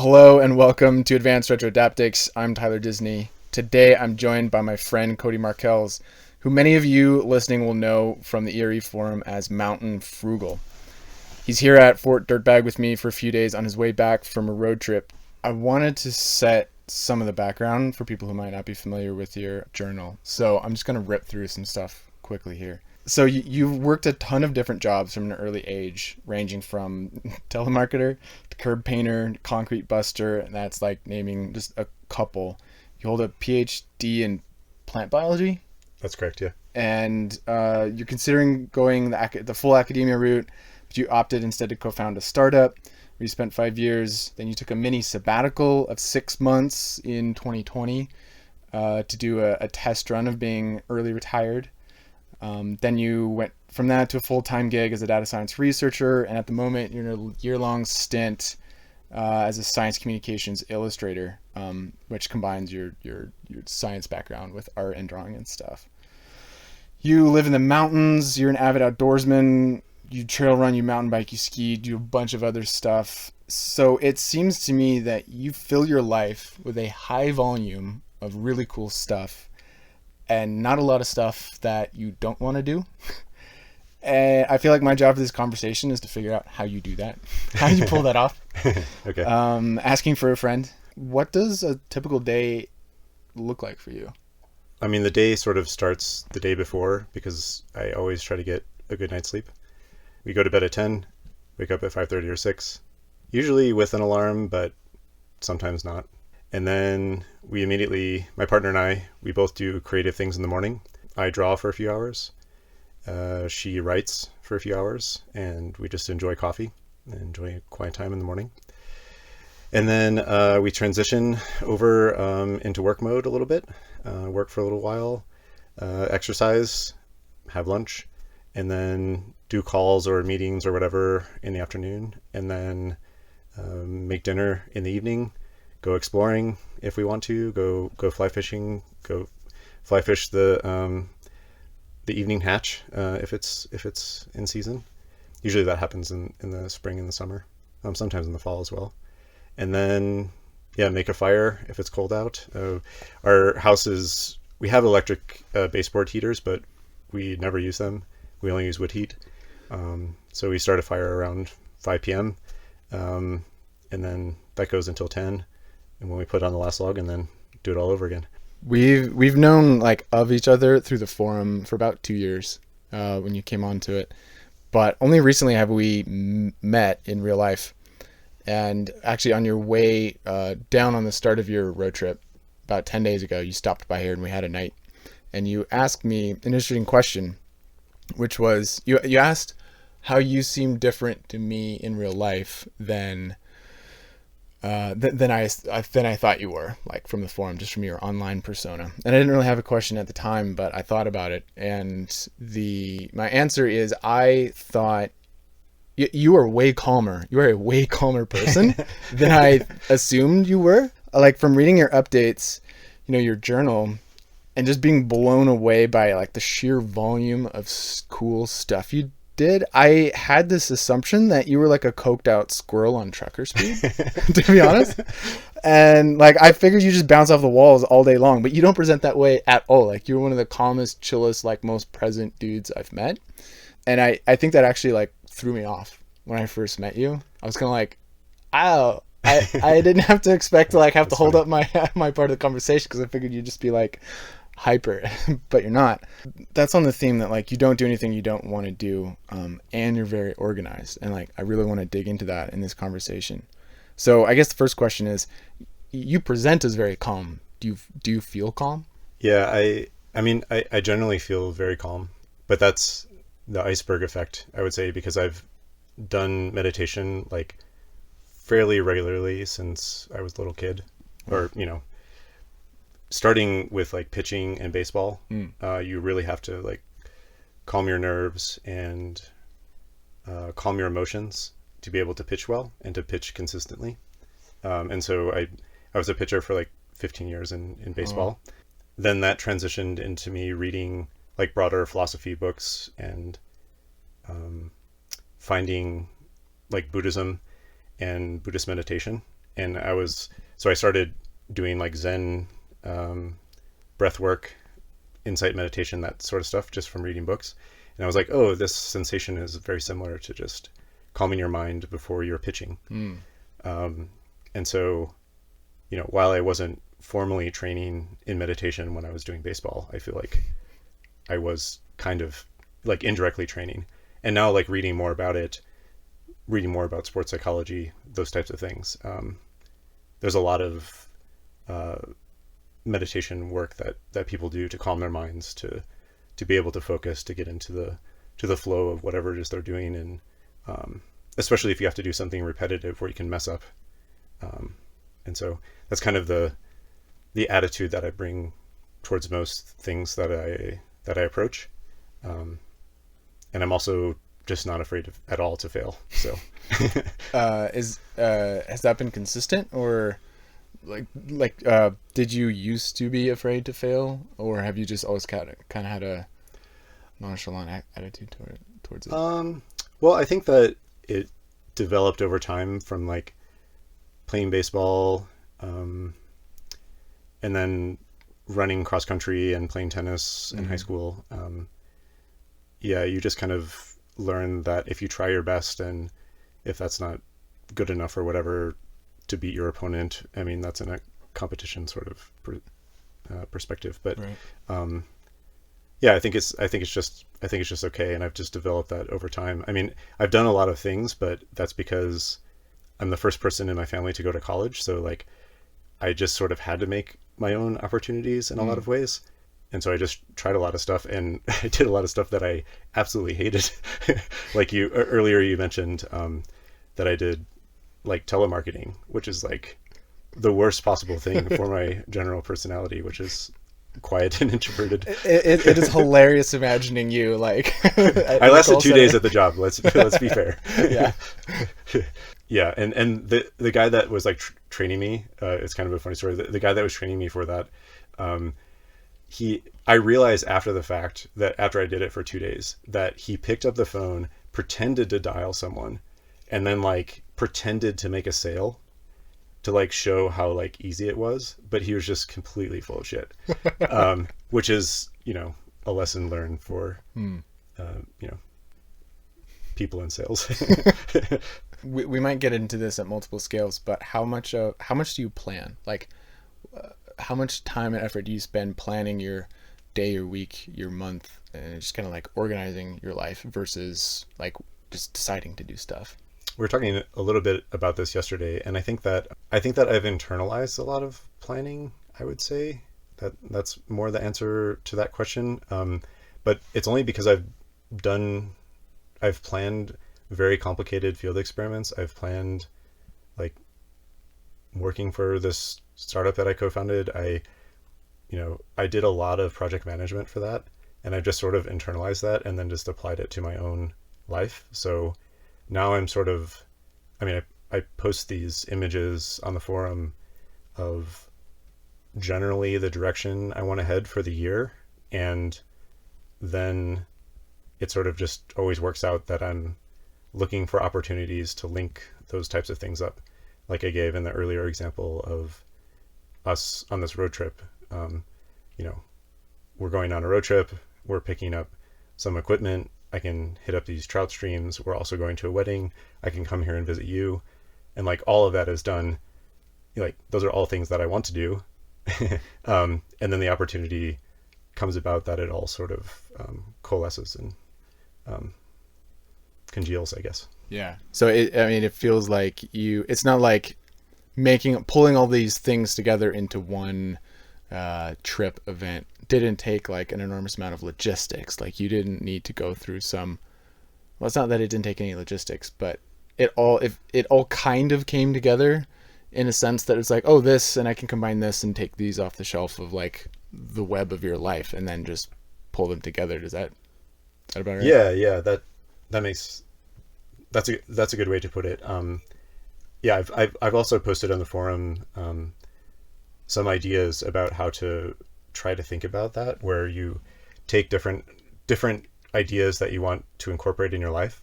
Hello and welcome to Advanced Retro Daptics. I'm Tyler Disney. Today I'm joined by my friend Cody Markelz, who many of you listening will know from the ERE forum as mountainFrugal. He's here at Fort Dirtbag with me for a few days on his way back from a road trip. I wanted to set some of the background for people who might not be familiar with your journal. So I'm just going to rip through some stuff quickly here. So you've worked a ton of different jobs from an early age, ranging from telemarketer to curb painter, concrete buster, and that's like naming just a couple. You hold a PhD in plant biology? That's correct, yeah. And you're considering going the full academia route, but you opted instead to co-found a startup where you spent 5 years. Then you took a mini sabbatical of 6 months in 2020 to do a test run of being early retired. Then you went from that to a full-time gig as a data science researcher, and at the moment you're in a year-long stint as a science communications illustrator, which combines your science background with art and drawing and stuff. You live in the mountains, you're an avid outdoorsman, you trail run, you mountain bike, you ski, do a bunch of other stuff. So it seems to me that you fill your life with a high volume of really cool stuff and not a lot of stuff that you don't want to do. And I feel like my job for this conversation is to figure out how you do that. How do you pull that off? Okay. Asking for a friend. What does a typical day look like for you? I mean, the day sort of starts the day before because I always try to get a good night's sleep. We go to bed at 10, wake up at 5:30 or 6, usually with an alarm, but sometimes not. And then my partner and I, we both do creative things in the morning. I draw for a few hours. She writes for a few hours, and we just enjoy coffee and enjoy quiet time in the morning. And then we transition over into work mode a little bit, work for a little while, exercise, have lunch, and then do calls or meetings or whatever in the afternoon, and then make dinner in the evening, go exploring if we want to, go fly fishing, go fly fish the evening hatch if it's in season. Usually that happens in the spring and the summer, sometimes in the fall as well. And then make a fire if it's cold out. Our house we have electric baseboard heaters, but we never use them. We only use wood heat. So we start a fire around 5 p.m. And then that goes until 10. And when we put on the last log, and then do it all over again. We've known of each other through the forum for about 2 years when you came onto it, but only recently have we met in real life. And actually, on your way down on the start of your road trip about 10 days ago, you stopped by here and we had a night. And you asked me an interesting question, which was you asked how you seem different to me in real life than I thought you were, from the forum, just from your online persona. And I didn't really have a question at the time, but I thought about it. And my answer is I thought you are way calmer. You are a way calmer person than I assumed you were. From reading your updates, your journal, and just being blown away by the sheer volume of cool stuff you did, I had this assumption that you were a coked out squirrel on trucker speed, to be honest. And I figured you just bounce off the walls all day long, but you don't present that way at all. You're one of the calmest, chillest, most present dudes I've met. And I think that actually threw me off when I first met you. I was kind of oh, I didn't have to expect to have to hold up my part of the conversation because I figured you'd just be hyper, but you're not. That's on the theme that you don't do anything you don't want to do, and you're very organized, and I really want to dig into that in this conversation. So I guess the first question is, you present as very calm. Do you feel calm? Yeah, I mean I generally feel very calm, but that's the iceberg effect, I would say, because I've done meditation fairly regularly since I was a little kid, or starting with pitching and baseball. You really have to calm your nerves and calm your emotions to be able to pitch well and to pitch consistently. And so I was a pitcher for 15 years in baseball. Oh. Then that transitioned into me reading broader philosophy books and finding Buddhism and Buddhist meditation And so I started doing like Zen, breath work, insight meditation, that sort of stuff, just from reading books. And I was like, oh, this sensation is very similar to just calming your mind before you're pitching. And so, while I wasn't formally training in meditation when I was doing baseball, I feel like I was kind of like indirectly training. And now, like, reading more about it, reading more about sports psychology, those types of things. There's a lot of meditation work that people do to calm their minds, to be able to focus, to get into the flow of whatever it is they're doing. And especially if you have to do something repetitive where you can mess up. And so that's kind of the attitude that I bring towards most things that I approach. And I'm also just not afraid at all to fail. So, has that been consistent, or did you used to be afraid to fail, or have you just always kind of had a nonchalant attitude towards it? Well, I think that it developed over time from like playing baseball, and then running cross country and playing tennis in high school. You just kind of learn that if you try your best, and if that's not good enough or whatever to beat your opponent, I mean, that's in a competition sort of perspective. But right. I think it's just okay, and I've just developed that over time. I mean, I've done a lot of things, but that's because I'm the first person in my family to go to college, so like I just sort of had to make my own opportunities in a lot of ways. And so I just tried a lot of stuff, and I did a lot of stuff that I absolutely hated. Like earlier you mentioned that I did like telemarketing, which is like the worst possible thing for my general personality, which is quiet and introverted. It is hilarious imagining you like. I lasted 2 days at the job. Let's be fair. Yeah. Yeah, and the guy that was like training me, it's kind of a funny story. The guy that was training me for that, I realized after the fact that after I did it for 2 days that he picked up the phone, pretended to dial someone, and then like pretended to make a sale to like show how like easy it was, but he was just completely full of shit. Which is, a lesson learned for, people in sales. We might get into this at multiple scales, but how much do you plan? Like, how much time and effort do you spend planning your day, your week, your month, and just kind of like organizing your life versus like just deciding to do stuff? We were talking a little bit about this yesterday, and I think that I've internalized a lot of planning. I would say that's more the answer to that question. But it's only because I've planned very complicated field experiments. I've planned like working for this startup that I co-founded. I did a lot of project management for that, and I've just sort of internalized that and then just applied it to my own life. So now I'm sort of, I post these images on the forum of generally the direction I want to head for the year, and then it sort of just always works out that I'm looking for opportunities to link those types of things up. Like I gave in the earlier example of us on this road trip. We're going on a road trip, we're picking up some equipment, I can hit up these trout streams, we're also going to a wedding, I can come here and visit you. And like all of that is done, like those are all things that I want to do. And then the opportunity comes about that it all sort of coalesces and congeals, I guess. Yeah. So it feels like it's not like pulling all these things together into one trip event didn't take like an enormous amount of logistics. Like you didn't need to go through well, it's not that it didn't take any logistics, but it all kind of came together in a sense that it's like, oh, this, and I can combine this and take these off the shelf of like the web of your life and then just pull them together. Is that about right? Yeah. That's a good way to put it. I've also posted on the forum some ideas about how to try to think about that, where you take different ideas that you want to incorporate in your life,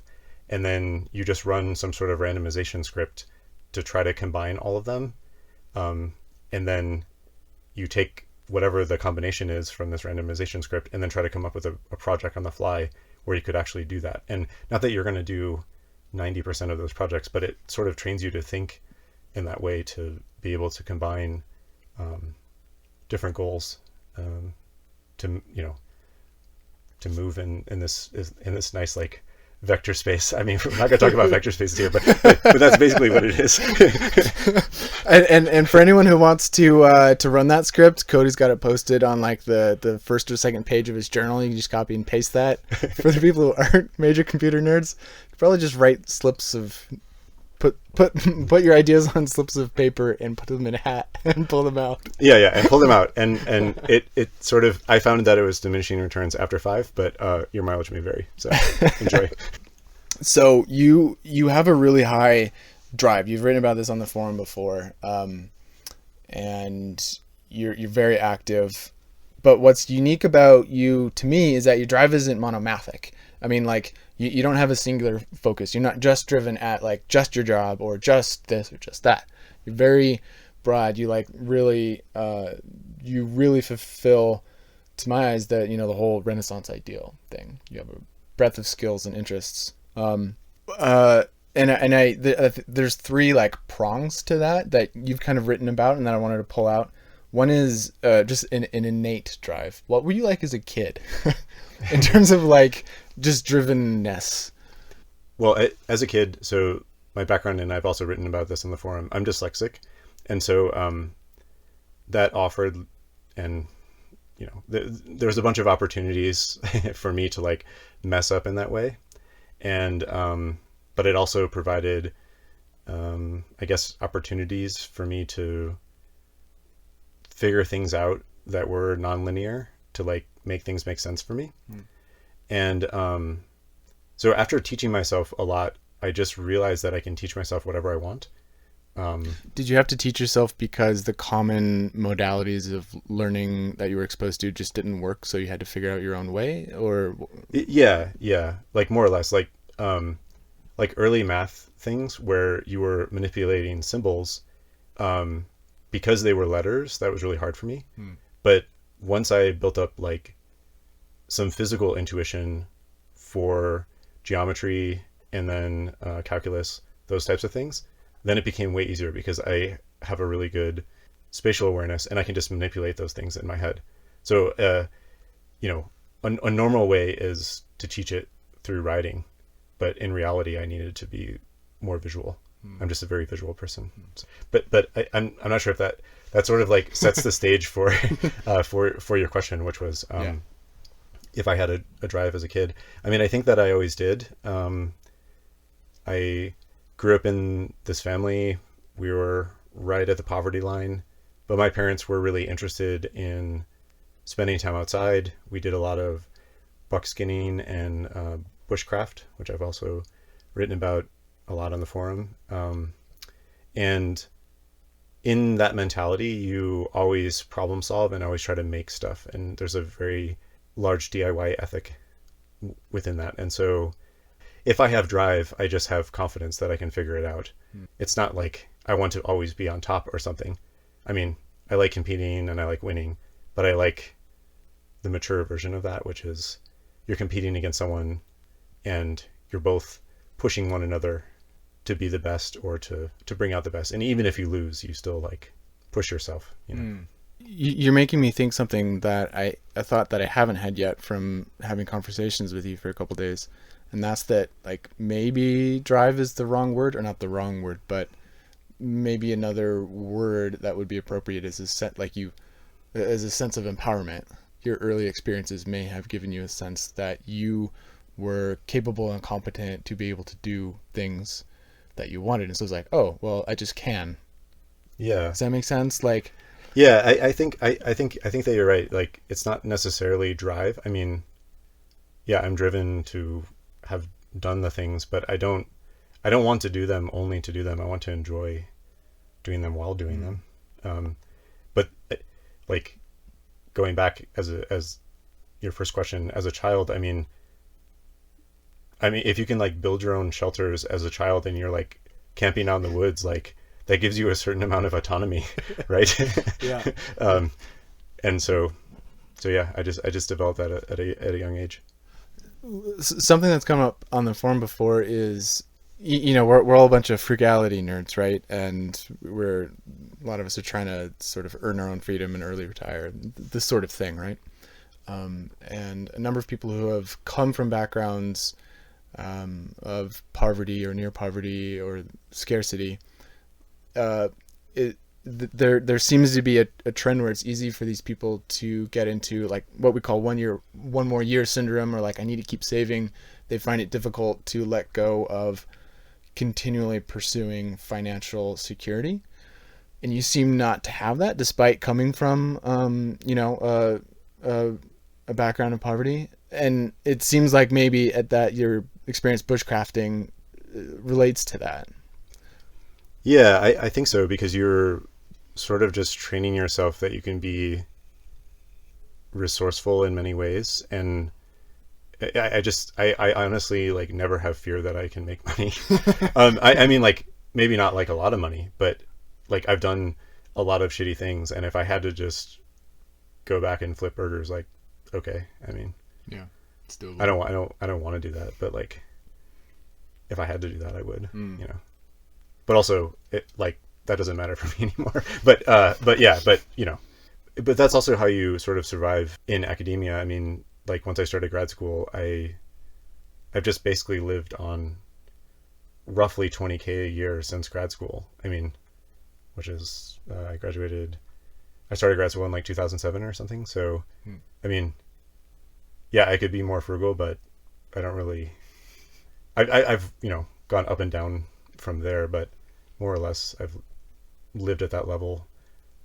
and then you just run some sort of randomization script to try to combine all of them. And then you take whatever the combination is from this randomization script and then try to come up with a project on the fly where you could actually do that. And not that you're going to do 90% of those projects, but it sort of trains you to think in that way, to be able to combine different goals, to, you know, to move in this nice, like, vector space. I mean, we're not going to talk about vector spaces here, but that's basically what it is. and for anyone who wants to run that script, Cody's got it posted on like the first or second page of his journal. You can just copy and paste that. For the people who aren't major computer nerds, you could probably just write slips of put your ideas on slips of paper and put them in a hat and pull them out. Yeah, and pull them out. And it sort of, I found that it was diminishing returns after 5, but your mileage may vary. So enjoy. So you have a really high drive. You've written about this on the forum before, and you're very active. But what's unique about you to me is that your drive isn't monomathic. I mean, like, you don't have a singular focus. You're not just driven at like just your job or just this or just that. You're very broad. You like really, you really fulfill, to my eyes, the whole Renaissance ideal thing. You have a breadth of skills and interests. There's 3 like prongs to that you've kind of written about and that I wanted to pull out. One is just an innate drive. What were you like as a kid in terms of like just drivenness? Well, as a kid, so my background, and I've also written about this on the forum, I'm dyslexic. And so that offered, and there was a bunch of opportunities for me to like mess up in that way. And but it also provided, I guess, opportunities for me to figure things out that were nonlinear, to like make things make sense for me. And so after teaching myself a lot, I just realized that I can teach myself whatever I want. Did you have to teach yourself because the common modalities of learning that you were exposed to just didn't work, so you had to figure out your own way? Or yeah, like more or less, like early math things where you were manipulating symbols, because they were letters, that was really hard for me. But once I built up like some physical intuition for geometry and then calculus, those types of things, then it became way easier because I have a really good spatial awareness and I can just manipulate those things in my head. So, a normal way is to teach it through writing, but in reality, I needed to be more visual. I'm just a very visual person. But I'm not sure if that sort of like sets the stage for your question, which was if I had a drive as a kid. I mean, I think that I always did. I grew up in this family. We were right at the poverty line, but my parents were really interested in spending time outside. We did a lot of buckskinning and bushcraft, which I've also written about a lot on the forum. And in that mentality, you always problem solve and always try to make stuff. And there's a very large DIY ethic within that. And so if I have drive, I just have confidence that I can figure it out. It's not like I want to always be on top or something. I mean, I like competing and I like winning, but I like the mature version of that, which is you're competing against someone and you're both pushing one another to be the best or to bring out the best. And even if you lose, you still like push yourself. You're making me think something that I thought that I haven't had yet from having conversations with you for a couple of days. And that's that, like, maybe drive is the wrong word, or not the wrong word, but maybe another word that would be appropriate is as a sense of empowerment. Your early experiences may have given you a sense that you were capable and competent to be able to do things that you wanted. And so it's like, oh, well, I just can. Yeah. Does that make sense? Like, yeah, I think that you're right. Like, it's not necessarily drive. I mean, yeah, I'm driven to have done the things, but I don't want to do them only to do them. I want to enjoy doing them while doing them. But like going back as your first question, as a child, I mean, if you can like build your own shelters as a child and you're like camping out in the woods, like that gives you a certain amount of autonomy, right? Yeah. And so yeah, I just developed that at a young age. Something that's come up on the forum before is, we're all a bunch of frugality nerds, right? And a lot of us are trying to sort of earn our own freedom and early retire, this sort of thing, right? And a number of people who have come from backgrounds of poverty or near poverty or scarcity, there seems to be a trend where it's easy for these people to get into like what we call one more year syndrome, or like, I need to keep saving. They find it difficult to let go of continually pursuing financial security. And you seem not to have that, despite coming from, a background of poverty. And it seems like maybe at that your experience bushcrafting relates to that. Yeah, I think so, because you're sort of just training yourself that you can be resourceful in many ways. And I honestly like never have fear that I can make money. I mean, like, maybe not like a lot of money, but like I've done a lot of shitty things. And if I had to just go back and flip burgers, like, okay, I mean, yeah, it's doable. I don't want to do that, but like, if I had to do that, I would, but also it, like, that doesn't matter for me anymore. But that's also how you sort of survive in academia. I mean, like, once I started grad school, I've just basically lived on roughly $20K a year since grad school. I mean, which is, I started grad school in like 2007 or something. So, I mean, yeah, I could be more frugal, but I don't really, I've, gone up and down from there, but more or less I've lived at that level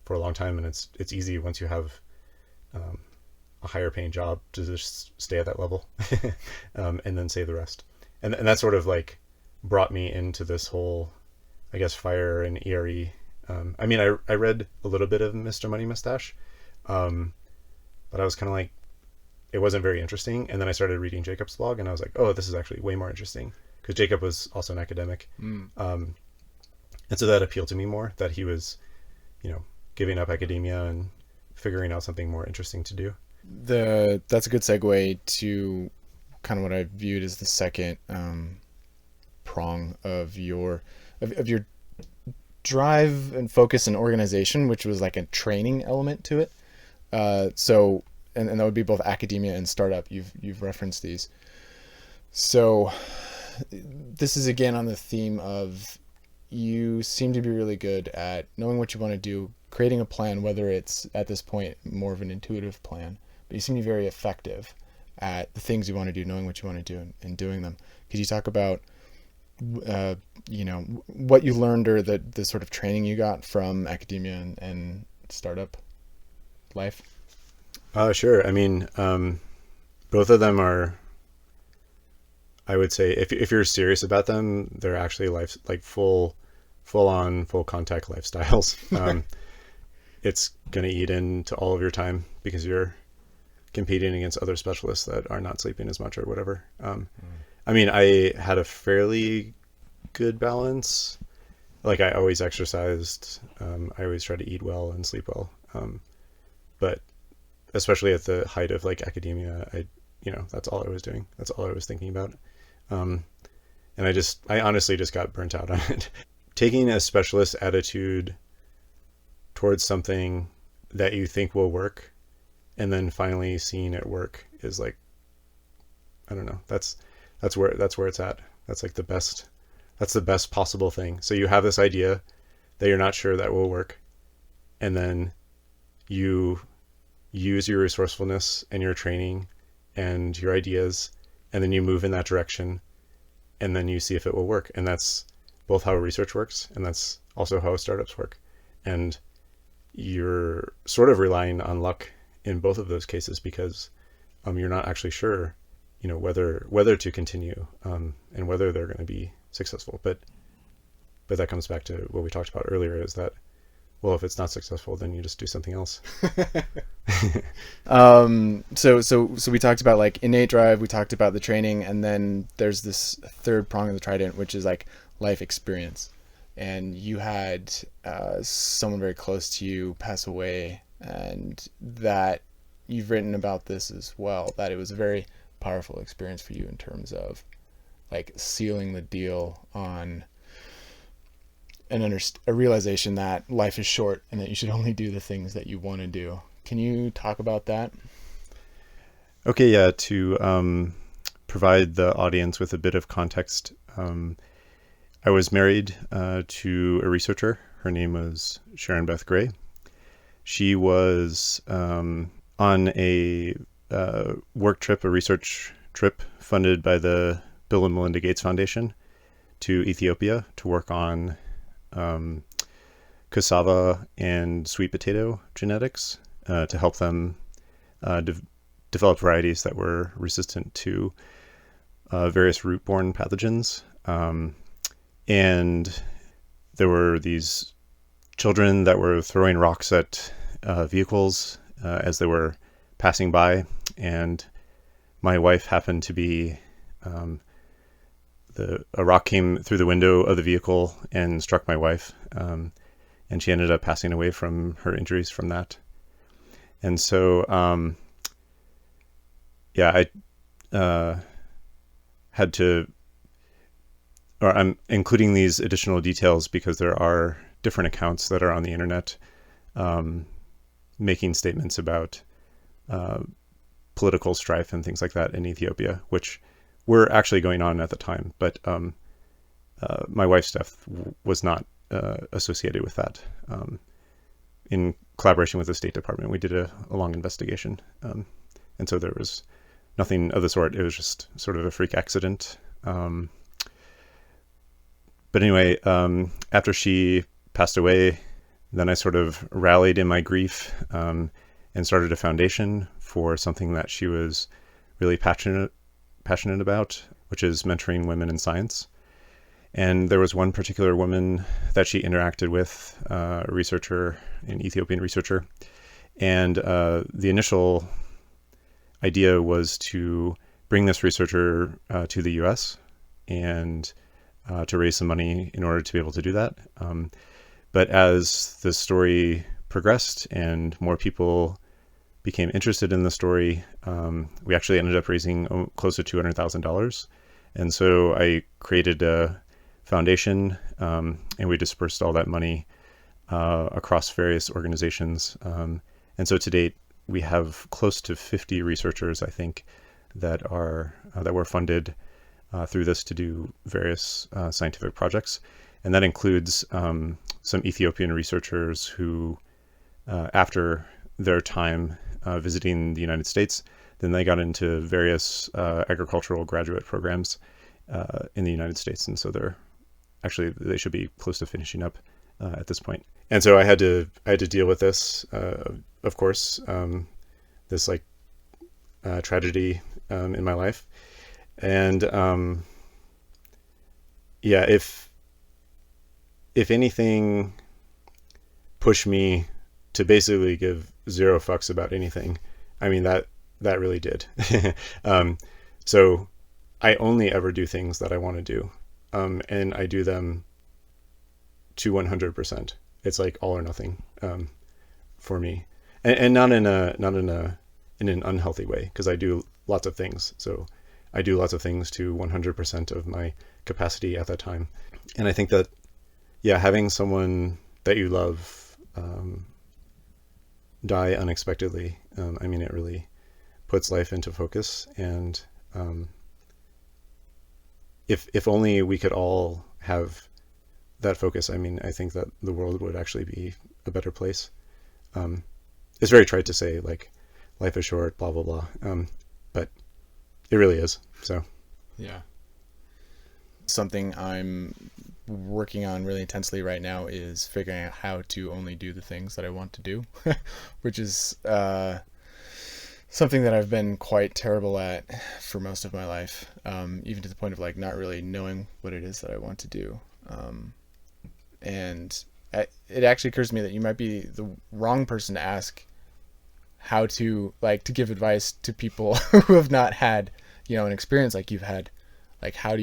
for a long time. And it's easy once you have a higher paying job to just stay at that level and then save the rest. And that sort of like brought me into this whole, I guess, FIRE and ERE. I mean, I read a little bit of Mr. Money Mustache, but I was kind of like, it wasn't very interesting. And then I started reading Jacob's blog, and I was like, oh, this is actually way more interesting, because Jacob was also an academic. And so that appealed to me more, that he was, giving up academia and figuring out something more interesting to do. That's a good segue to kind of what I viewed as the second prong of your drive and focus and organization, which was like a training element to it. So that would be both academia and startup. You've referenced these. So this is again on the theme of, you seem to be really good at knowing what you want to do, creating a plan, whether it's at this point more of an intuitive plan, but you seem to be very effective at the things you want to do, knowing what you want to do and doing them. Could you talk about, what you learned, or the sort of training you got from academia and startup life? Sure. I mean, both of them are, I would say, if you're serious about them, they're actually full contact lifestyles. It's going to eat into all of your time, because you're competing against other specialists that are not sleeping as much or whatever. I mean, I had a fairly good balance. Like, I always exercised. I always tried to eat well and sleep well. But especially at the height of like academia, that's all I was doing. That's all I was thinking about. And I honestly just got burnt out on it. Taking a specialist attitude towards something that you think will work, and then finally seeing it work, is like, I don't know. That's where it's at. That's like that's the best possible thing. So you have this idea that you're not sure that will work, and then you use your resourcefulness and your training and your ideas, and then you move in that direction, and then you see if it will work. And that's both how research works, and that's also how startups work. And you're sort of relying on luck in both of those cases, because you're not actually sure, whether to continue and whether they're going to be successful. But that comes back to what we talked about earlier, is that, well, if it's not successful, then you just do something else. So we talked about like innate drive, we talked about the training, and then there's this third prong of the trident, which is like life experience. and you had someone very close to you pass away, and that you've written about this as well, that it was a very powerful experience for you in terms of like sealing the deal on a realization that life is short and that you should only do the things that you want to do. Can you talk about that? Okay, yeah, to provide the audience with a bit of context, I was married to a researcher. Her name was Sharon Beth Gray. She was on a work trip, a research trip funded by the Bill and Melinda Gates Foundation to Ethiopia to work on cassava and sweet potato genetics to help them develop varieties that were resistant to various root-borne pathogens. And there were these children that were throwing rocks at vehicles as they were passing by. And my wife happened to be, a rock came through the window of the vehicle and struck my wife. And she ended up passing away from her injuries from that. And so, I had to, or I'm including these additional details because there are different accounts that are on the internet making statements about political strife and things like that in Ethiopia, which were actually going on at the time. But my wife's death was not associated with that. In collaboration with the State Department, we did a long investigation. And so there was nothing of the sort. It was just sort of a freak accident. But anyway, after she passed away, then I sort of rallied in my grief and started a foundation for something that she was really passionate about, which is mentoring women in science. And there was one particular woman that she interacted with, a researcher, an Ethiopian researcher. And the initial idea was to bring this researcher to the US and to raise some money in order to be able to do that. But as the story progressed and more people became interested in the story, we actually ended up raising close to $200,000. And so I created a foundation, and we dispersed all that money across various organizations. And so to date, we have close to 50 researchers, I think, that were funded through this to do various scientific projects. And that includes some Ethiopian researchers who, after their time visiting the United States, then they got into various agricultural graduate programs in the United States. And so they should be close to finishing up at this point. And so I had to deal with this, of course, this tragedy in my life. And if anything pushed me to basically give zero fucks about anything, I mean, that really did. So I only ever do things that I want to do. And I do them to 100%. It's like all or nothing for me, and not in an unhealthy way, because I do lots of things. So I do lots of things to 100% of my capacity at that time. And I think that, having someone that you love die unexpectedly, it really puts life into focus. And if only we could all have that focus, I think that the world would actually be a better place. It's very trite to say, like, life is short, blah, blah, blah. But it really is. So, yeah. Something I'm working on really intensely right now is figuring out how to only do the things that I want to do, which is something that I've been quite terrible at for most of my life, even to the point of like not really knowing what it is that I want to do. And it actually occurs to me that you might be the wrong person to ask how to give advice to people who have not had, an experience like you've had. Like, how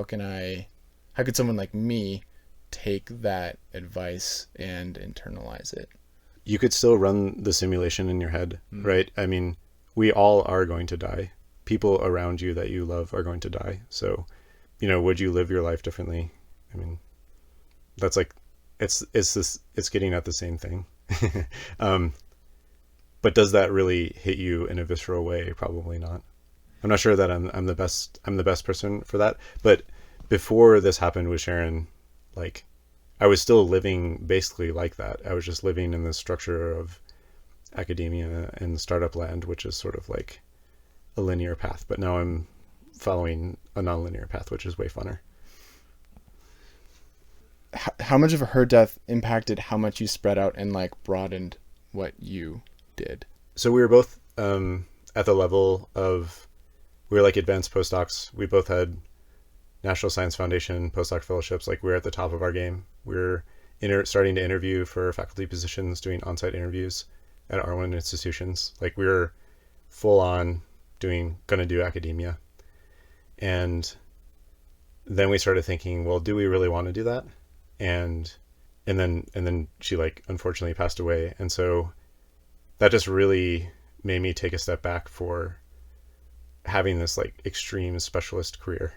can I how could someone like me take that advice and internalize it? You could still run the simulation in your head, right? I mean, we all are going to die. People around you that you love are going to die. So, would you live your life differently? I mean, that's like, it's getting at the same thing. But does that really hit you in a visceral way? Probably not. I'm not sure that I'm the best person for that. But before this happened with Sharon, like, I was still living basically like that. I was just living in the structure of academia and startup land, which is sort of like a linear path. But now I'm following a nonlinear path, which is way funner. How much of her death impacted how much you spread out and like broadened what you did? So we were both at the level of, we were like advanced postdocs. We both had National Science Foundation postdoc fellowships. Like, we were at the top of our game. We were starting to interview for faculty positions, doing on-site interviews at R1 institutions. Like, we were full on gonna do academia. And then we started thinking, well, do we really want to do that? And then she, like, unfortunately passed away. And so that just really made me take a step back for having this like extreme specialist career,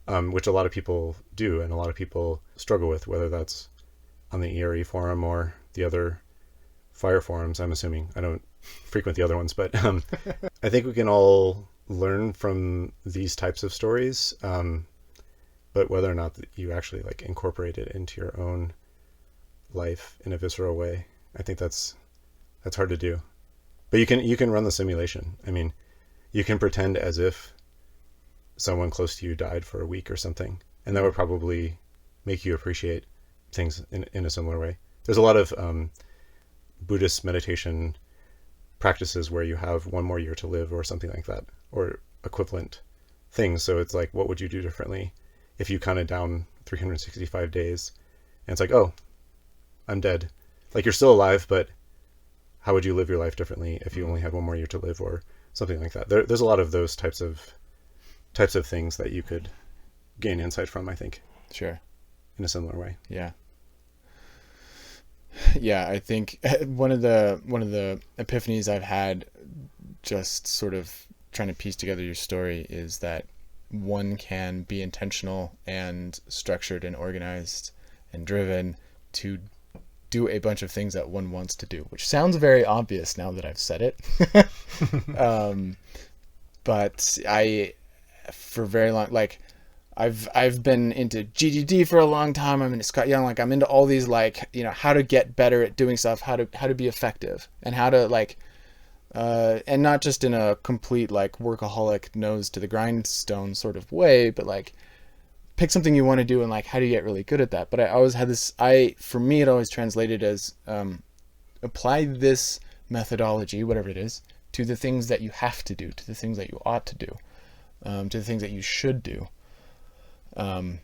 which a lot of people do and a lot of people struggle with, whether that's on the ERE forum or the other fire forums. I'm assuming I don't frequent the other ones, but I think we can all learn from these types of stories. But whether or not you actually like incorporate it into your own life in a visceral way, I think that's hard to do. But you can run the simulation. I mean, you can pretend as if someone close to you died for a week or something, and that would probably make you appreciate things in a similar way. There's a lot of Buddhist meditation practices where you have one more year to live or something like that, or equivalent things. So it's like, what would you do differently if you counted down 365 days? And it's like, oh, I'm dead. Like, you're still alive, but how would you live your life differently if you only had one more year to live, or something like that? There's a lot of those types of things that you could gain insight from, I think. Sure. In a similar way. Yeah. Yeah, I think one of the epiphanies I've had just sort of trying to piece together your story is that one can be intentional and structured and organized and driven to do a bunch of things that one wants to do, which sounds very obvious now that I've said it. But for very long, like, I've been into GDD for a long time. I'm into Scott Young. Like, I'm into all these, like, how to get better at doing stuff, how to be effective, and how to, like, and not just in a complete, like, workaholic nose to the grindstone sort of way, but like, pick something you want to do and like, how do you get really good at that? But I always had this, for me, it always translated as, apply this methodology, whatever it is, to the things that you have to do, to the things that you ought to do, to the things that you should do. And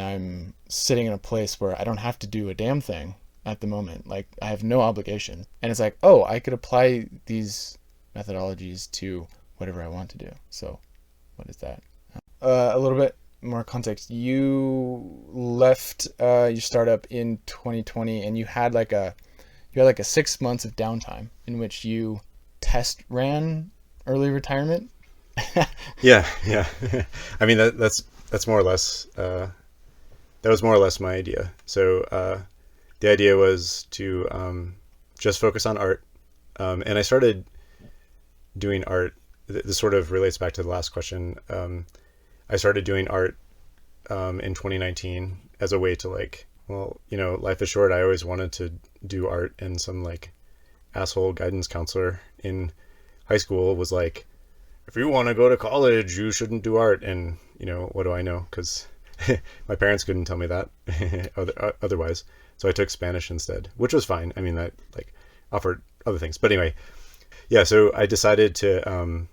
I'm sitting in a place where I don't have to do a damn thing at the moment. Like, I have no obligation. And it's like, oh, I could apply these methodologies to whatever I want to do. So what is that? A little bit more context. You left your startup in 2020, and you had like a 6 months of downtime in which you test ran early retirement. Yeah. I mean, that's more or less, that was more or less my idea. So the idea was to just focus on art. And I started doing art. This sort of relates back to the last question. I started doing art in 2019 as a way to, like, well, life is short. I always wanted to do art, and some like asshole guidance counselor in high school was like, if you want to go to college, you shouldn't do art. And, what do I know? Because my parents couldn't tell me that otherwise. So I took Spanish instead, which was fine. I mean, that like offered other things. But anyway, yeah, so I decided to,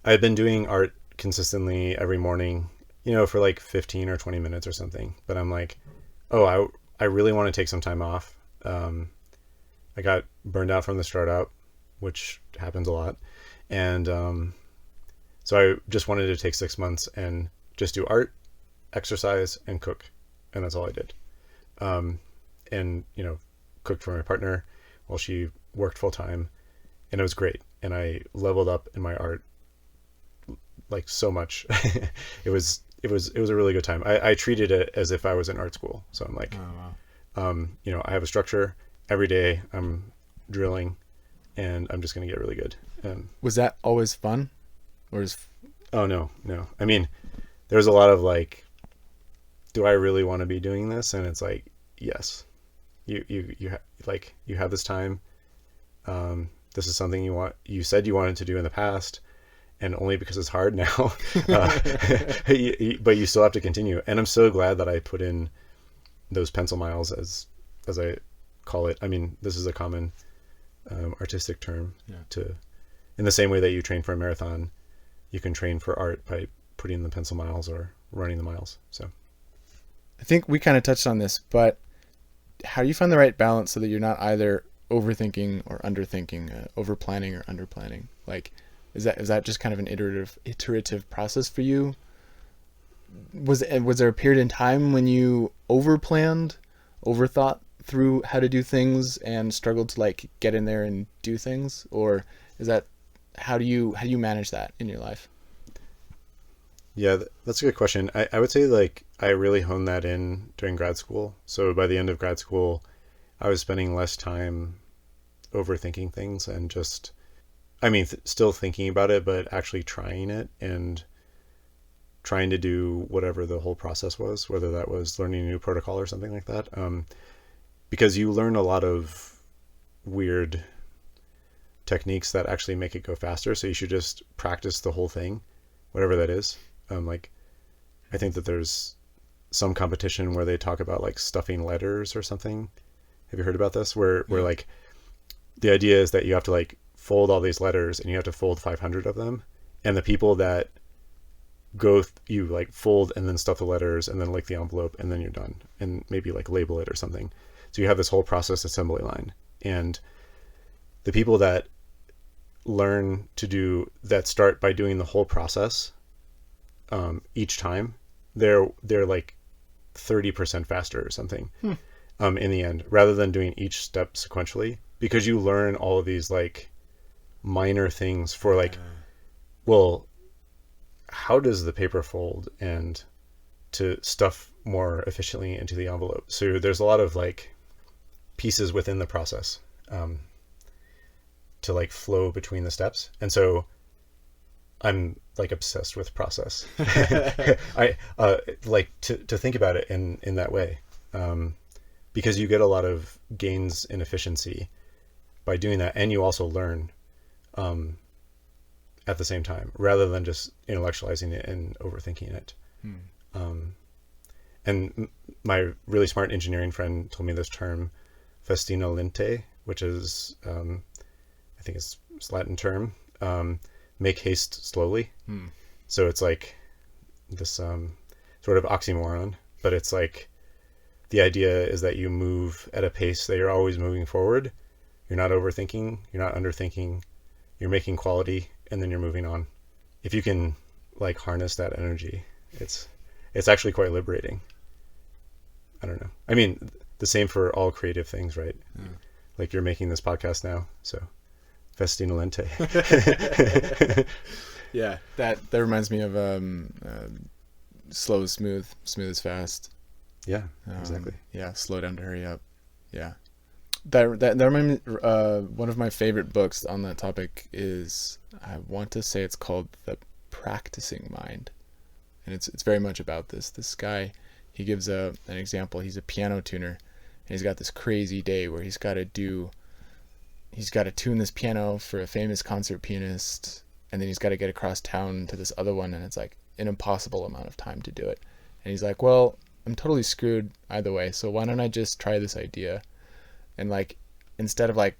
I had been doing art consistently every morning, for like 15 or 20 minutes or something. But I'm like, oh, I really want to take some time off. I got burned out from the startup, which happens a lot. And so I just wanted to take 6 months and just do art. exercise, and cook, and that's all I did. And cooked for my partner while she worked full time, and it was great. And I leveled up in my art like so much. It was a really good time. I treated it as if I was in art school. So I'm like, I have a structure. Every day I'm drilling, and I'm just going to get really good. Was that always fun? Oh, no. I mean, there's a lot of like, do I really want to be doing this? And it's like, yes, you have this time. This is something you said you wanted to do in the past, and only because it's hard now, but you still have to continue. And I'm so glad that I put in those pencil miles, as I call it. I mean, this is a common artistic term. In the same way that you train for a marathon, you can train for art by putting in the pencil miles or running the miles. So I think we kind of touched on this, but how do you find the right balance so that you're not either overthinking or underthinking, over planning or under planning? Like, is that just kind of an iterative process for you? Was there a period in time when you overthought through how to do things and struggled to like get in there and do things? Or is that, how do you manage that in your life? Yeah, that's a good question. I would say like I really honed that in during grad school. So by the end of grad school, I was spending less time overthinking things and just, still thinking about it, but actually trying it and trying to do whatever the whole process was, whether that was learning a new protocol or something like that. Because you learn a lot of weird techniques that actually make it go faster. So you should just practice the whole thing, whatever that is. I think that there's some competition where they talk about like stuffing letters or something. Have you heard about this? Where like the idea is that you have to like fold all these letters and you have to fold 500 of them. And the people that you like fold and then stuff the letters and then lick the envelope and then you're done, and maybe like label it or something. So you have this whole process assembly line, and the people that start by doing the whole process each time, they're like 30% faster or something in the end, rather than doing each step sequentially, because you learn all of these like minor things for like, well, how does the paper fold and to stuff more efficiently into the envelope. So there's a lot of like pieces within the process to like flow between the steps. And so I'm like obsessed with process. I like to think about it in that way, because you get a lot of gains in efficiency by doing that, and you also learn at the same time, rather than just intellectualizing it and overthinking it. And my really smart engineering friend told me this term, festina lente, which is I think it's Latin term, make haste slowly. So it's like this sort of oxymoron, but it's like the idea is that you move at a pace that you're always moving forward. You're not overthinking, you're not underthinking, you're making quality, and then you're moving on. If you can like harness that energy, it's actually quite liberating. I don't know. I mean, the same for all creative things, right? Like you're making this podcast now, so festina lente. Yeah, that reminds me of slow is smooth is fast. Yeah, exactly. Yeah, slow down to hurry up. Yeah, that reminds me. One of my favorite books on that topic is, I want to say it's called The Practicing Mind, and it's very much about this. This guy, he gives an example. He's a piano tuner, and he's got this crazy day where he's got to tune this piano for a famous concert pianist, and then he's got to get across town to this other one, and it's like an impossible amount of time to do it. And he's like, well, I'm totally screwed either way, so why don't I just try this idea? And like, instead of like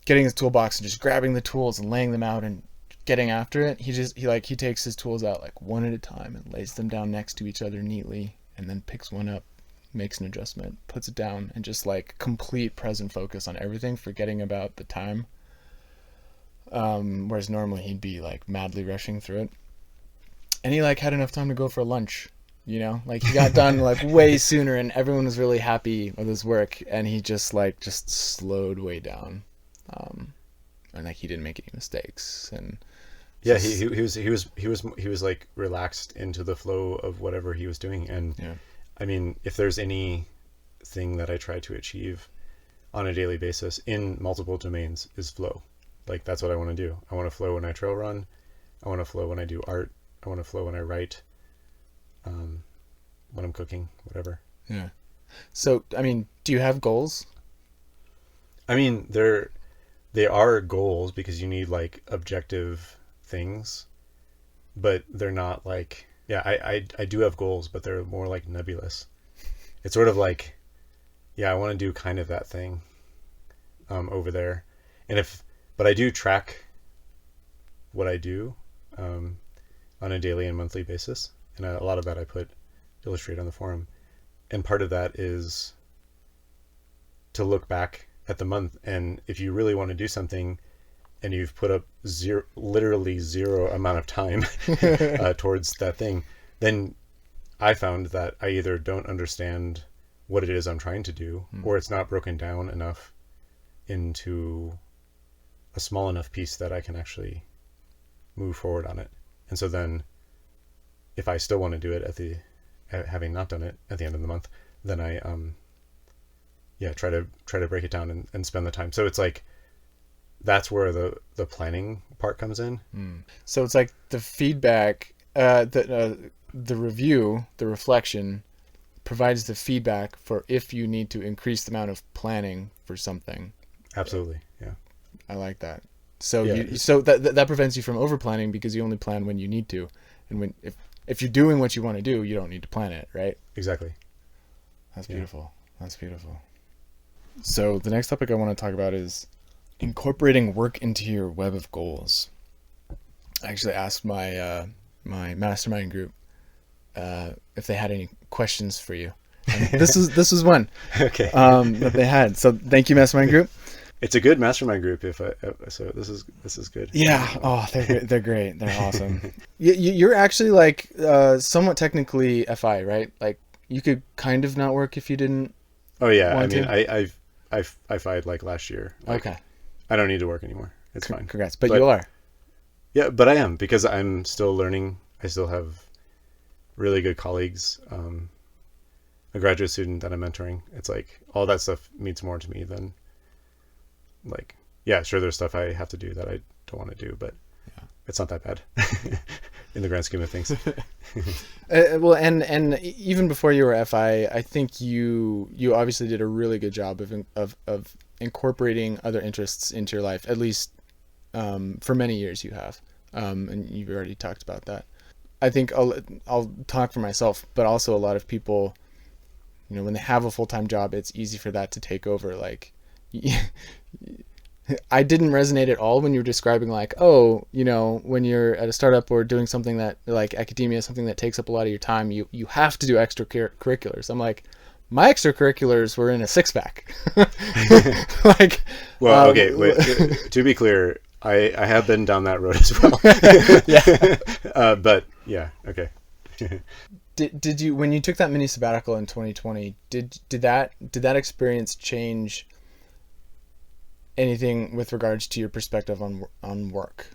getting his toolbox and just grabbing the tools and laying them out and getting after it, he takes his tools out like one at a time and lays them down next to each other neatly, and then picks one up, makes an adjustment, puts it down, and just like complete present focus on everything, forgetting about the time. Whereas normally he'd be like madly rushing through it. And he like had enough time to go for lunch Like he got done like way sooner, and everyone was really happy with his work, and he just slowed way down, and like he didn't make any mistakes, and yeah, he was like relaxed into the flow of whatever he was doing. And yeah. I mean, if there's anything that I try to achieve on a daily basis in multiple domains is flow. Like that's what I want to do. I want to flow when I trail run. I want to flow when I do art. I want to flow when I write. When I'm cooking, whatever. Yeah. So, I mean, do you have goals? I mean, they are goals because you need like objective things, but they're not like, yeah, I do have goals, but they're more like nebulous. It's sort of like, yeah, I want to do kind of that thing, over there. But I do track what I do, on a daily and monthly basis. And a lot of that I illustrate on the forum. And part of that is to look back at the month. And if you really want to do something and you've put up literally zero amount of time towards that thing, then I found that I either don't understand what it is I'm trying to do, or it's not broken down enough into a small enough piece that I can actually move forward on it. And so then if I still want to do it having not done it at the end of the month, then I try to break it down and spend the time. So it's like that's where the planning part comes in. So it's like the feedback, the review, the reflection provides the feedback for if you need to increase the amount of planning for something. Absolutely. Yeah. I like that. So that prevents you from over planning because you only plan when you need to. And if you're doing what you want to do, you don't need to plan it, right? Exactly. That's beautiful. That's beautiful. So the next topic I want to talk about is incorporating work into your web of goals. I actually asked my my mastermind group if they had any questions for you. And this is one. Okay. That they had. So thank you, mastermind group. It's a good mastermind group. So this is good. Yeah. Oh, they're great. They're awesome. You're actually like somewhat technically FI, right? Like you could kind of not work if you didn't. Oh yeah. I want mean, to. I fired like last year. Like, Okay. I don't need to work anymore. It's fine. Congrats. But you are. Yeah, but I am, because I'm still learning. I still have really good colleagues. A graduate student that I'm mentoring. It's like all that stuff means more to me than like, yeah, sure, there's stuff I have to do that I don't want to do, but it's not that bad in the grand scheme of things. Well, and even before you were FI, I think you obviously did a really good job of incorporating other interests into your life. At least for many years you have, and you've already talked about that. I think I'll talk for myself, but also a lot of people, when they have a full-time job, it's easy for that to take over. Like, I didn't resonate at all when you were describing like, when you're at a startup or doing something that like academia, something that takes up a lot of your time, you have to do extracurriculars. I'm like, my extracurriculars were in a 6-pack. Like, well, okay, wait, to be clear, I have been down that road as well. Yeah. But yeah, okay. Did you, when you took that mini sabbatical in 2020, did that experience change anything with regards to your perspective on work?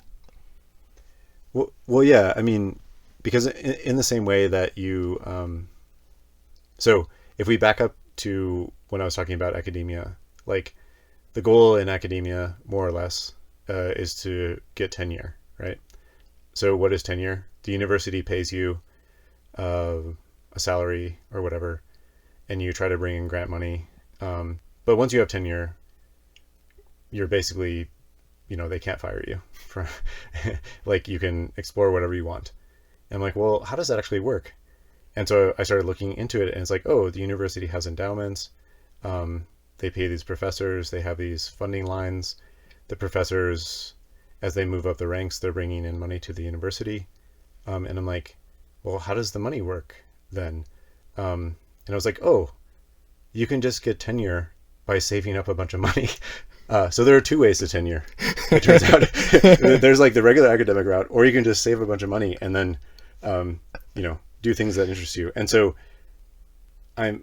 Well, yeah. I mean, because in the same way that you, so if we back up to when I was talking about academia, like the goal in academia, more or less, is to get tenure, right? So what is tenure? The university pays you a salary or whatever, and you try to bring in grant money. But once you have tenure, you're basically, they can't fire you for like you can explore whatever you want. And I'm like, well, how does that actually work? And so I started looking into it, and it's like, oh, the university has endowments. They pay these professors. They have these funding lines. The professors, as they move up the ranks, they're bringing in money to the university. And I'm like, well, how does the money work then? And I was like, oh, you can just get tenure by saving up a bunch of money. So there are two ways to tenure. It turns out there's like the regular academic route, or you can just save a bunch of money and then, do things that interest you. And so I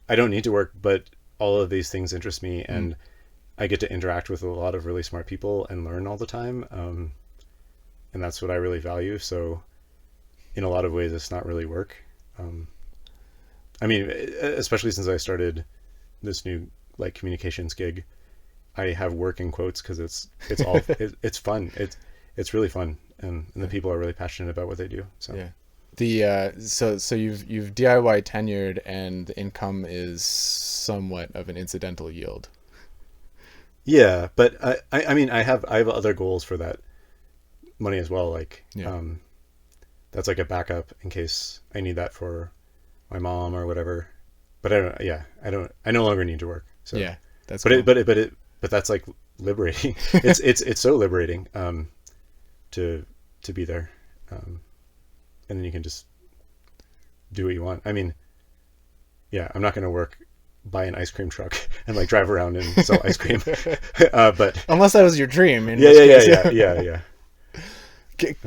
don't need to work, but all of these things interest me, and I get to interact with a lot of really smart people and learn all the time. And that's what I really value. So in a lot of ways, it's not really work. I mean, especially since I started this new like communications gig, I have work in quotes because it's all it's fun. It's really fun, and the people are really passionate about what they do. So yeah. The so you've DIY tenured, and the income is somewhat of an incidental yield. Yeah, but I mean I have other goals for that money as well. Like that's like a backup in case I need that for my mom or whatever. But I no longer need to work. So yeah, that's but cool. but that's like liberating. It's so liberating to be there. And then you can just do what you want. I mean, yeah, I'm not going to buy an ice cream truck and like drive around and sell ice cream. But unless that was your dream. Yeah.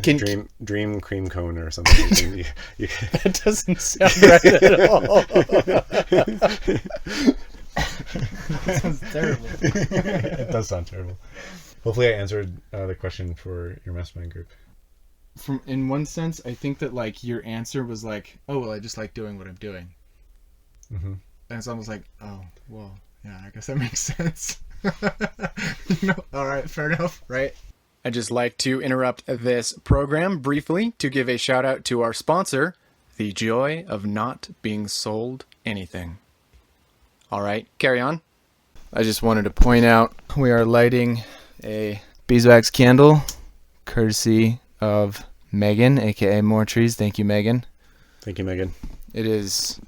Can dream cream cone or something. That doesn't sound right at all. That sounds terrible. It does sound terrible. Hopefully I answered the question for your mastermind group. In one sense, I think that like your answer was like, oh well, I just like doing what I'm doing. Mm-hmm. And it's almost like, oh well, yeah, I guess that makes sense. All right, fair enough, right? I'd just like to interrupt this program briefly to give a shout out to our sponsor, The Joy of Not Being Sold Anything. All right, carry on. I just wanted to point out we are lighting a beeswax candle, courtesy of Megan, aka More Trees. Thank you, Megan. Thank you, Megan. It is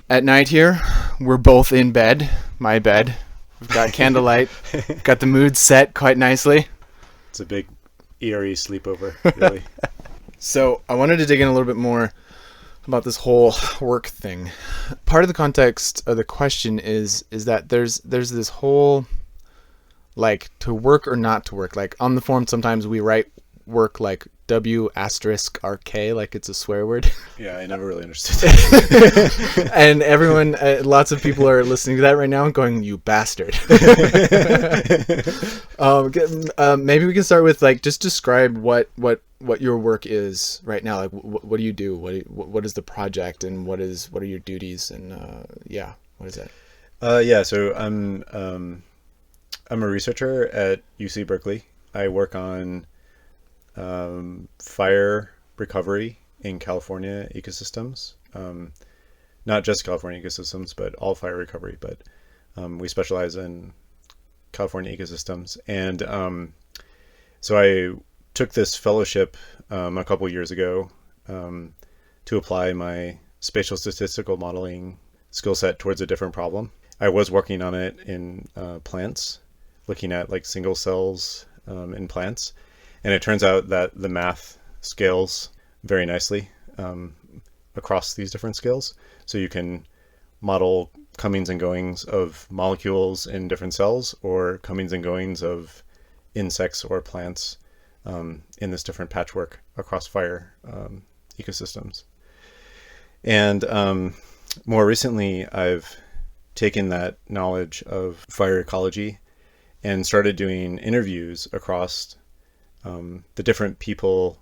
at night here. We're both in bed, my bed. We've got candlelight, got the mood set quite nicely. It's a big eerie sleepover, really. So I wanted to dig in a little bit more about this whole work thing. Part of the context of the question is that there's this whole like to work or not to work. Like on the form, sometimes we write work like W***RK, like it's a swear word. Yeah, I never really understood that. And everyone, lots of people are listening to that right now and going, you bastard. Maybe we can start with like, just describe what your work is right now. Like, what do you do? What is the project, and what are your duties? And what is that? So I'm a researcher at UC Berkeley. I work on fire recovery in California ecosystems, not just California ecosystems, but all fire recovery. But we specialize in California ecosystems, and so I took this fellowship a couple years ago to apply my spatial statistical modeling skill set towards a different problem. I was working on it in plants, looking at like single cells in plants. And it turns out that the math scales very nicely across these different scales. So you can model comings and goings of molecules in different cells, or comings and goings of insects or plants in this different patchwork across fire ecosystems. And more recently, I've taken that knowledge of fire ecology and started doing interviews across the different people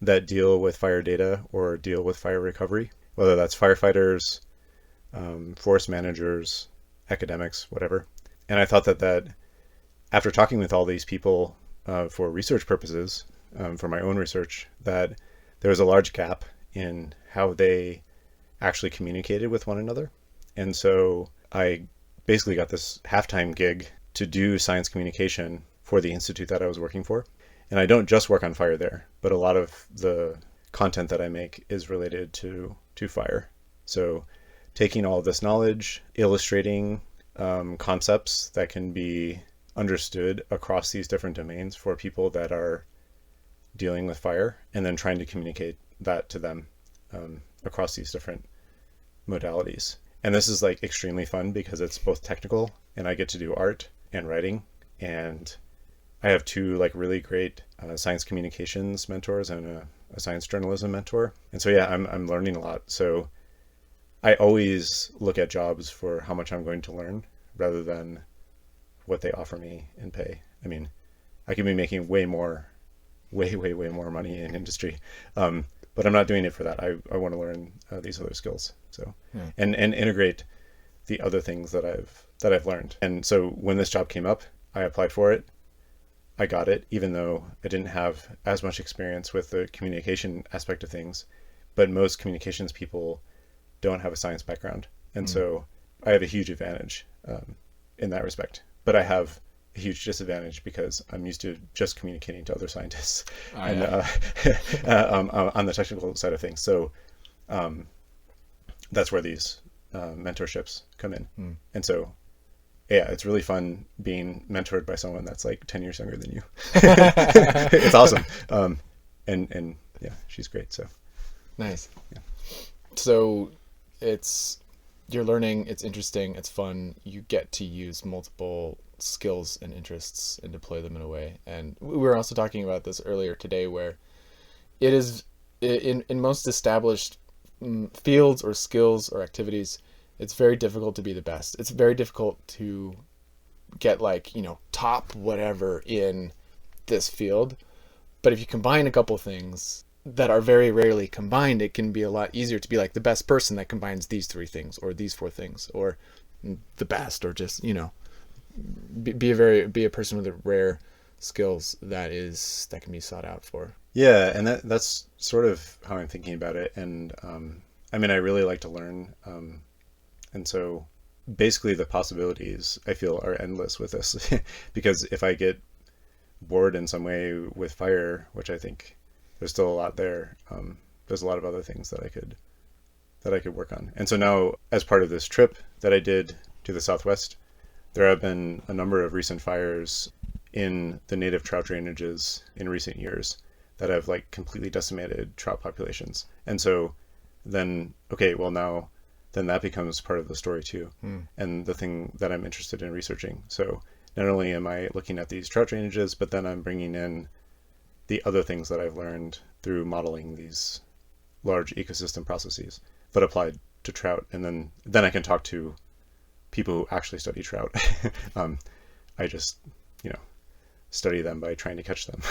that deal with fire data or deal with fire recovery, whether that's firefighters, forest managers, academics, whatever. And I thought that after talking with all these people for research purposes, for my own research, that there was a large gap in how they actually communicated with one another. And so I basically got this half-time gig to do science communication for the institute that I was working for. And I don't just work on fire there, but a lot of the content that I make is related to fire. So taking all of this knowledge, illustrating concepts that can be understood across these different domains for people that are dealing with fire, and then trying to communicate that to them across these different modalities. And this is like extremely fun because it's both technical, and I get to do art and writing, and I have two like really great science communications mentors and a science journalism mentor. And so, yeah, I'm learning a lot. So I always look at jobs for how much I'm going to learn rather than what they offer me in pay. I mean, I could be making way more money in industry. But I'm not doing it for that. I want to learn these other skills. So, and integrate the other things that I've learned. And so when this job came up, I applied for it. I got it, even though I didn't have as much experience with the communication aspect of things. But most communications people don't have a science background. And so I have a huge advantage in that respect. But I have a huge disadvantage because I'm used to just communicating to other scientists on the technical side of things. So that's where these mentorships come in. And so, yeah, it's really fun being mentored by someone that's like 10 years younger than you. It's awesome. And yeah, she's great. So nice. Yeah. So you're learning, it's interesting, it's fun. You get to use multiple skills and interests and deploy them in a way. And we were also talking about this earlier today, where it is in most established fields or skills or activities, it's very difficult to be the best. It's very difficult to get top whatever in this field. But if you combine a couple things that are very rarely combined, it can be a lot easier to be like the best person that combines these 3 things or these 4 things, or the best, or just, be a person with rare skills that can be sought out for. Yeah, and that's sort of how I'm thinking about it. And I mean, I really like to learn. And so basically the possibilities I feel are endless with this because if I get bored in some way with fire, which I think there's still a lot there, there's a lot of other things that I could work on. And so now, as part of this trip that I did to the Southwest, there have been a number of recent fires in the native trout drainages in recent years that have completely decimated trout populations. And so then, okay, well now, then that becomes part of the story too. And the thing that I'm interested in researching. So not only am I looking at these trout drainages, but then I'm bringing in the other things that I've learned through modeling these large ecosystem processes, but applied to trout. And then I can talk to people who actually study trout. I just, study them by trying to catch them.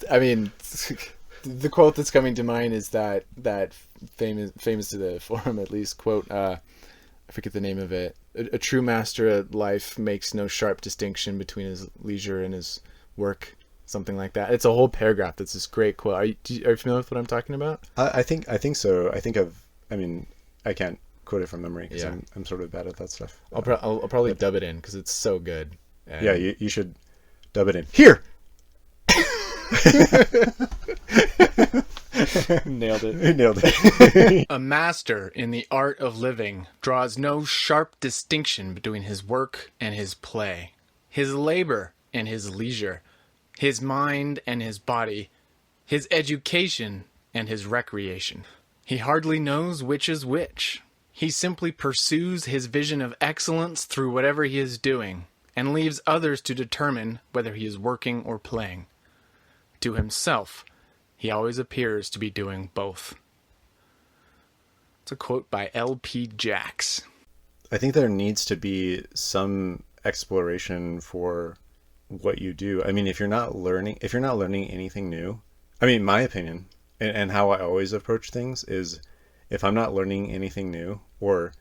I mean, the quote that's coming to mind is that famous to the forum, at least, quote, I forget the name of it. A true master at life makes no sharp distinction between his leisure and his work. Something like that. It's a whole paragraph. That's this great quote. Are you familiar with what I'm talking about? I think so. I can't quote it from memory because I'm sort of bad at that stuff. I'll probably dub it in because it's so good. And yeah, you should dub it in. Here! Nailed it. Nailed it. A master in the art of living draws no sharp distinction between his work and his play, his labor and his leisure, his mind and his body, his education and his recreation. He hardly knows which is which. He simply pursues his vision of excellence through whatever he is doing, and leaves others to determine whether he is working or playing. To himself, he always appears to be doing both. It's a quote by L.P. Jacks. I think there needs to be some exploration for what you do. I mean, if you're not learning anything new, I mean, my opinion and how I always approach things is if I'm not learning anything new, or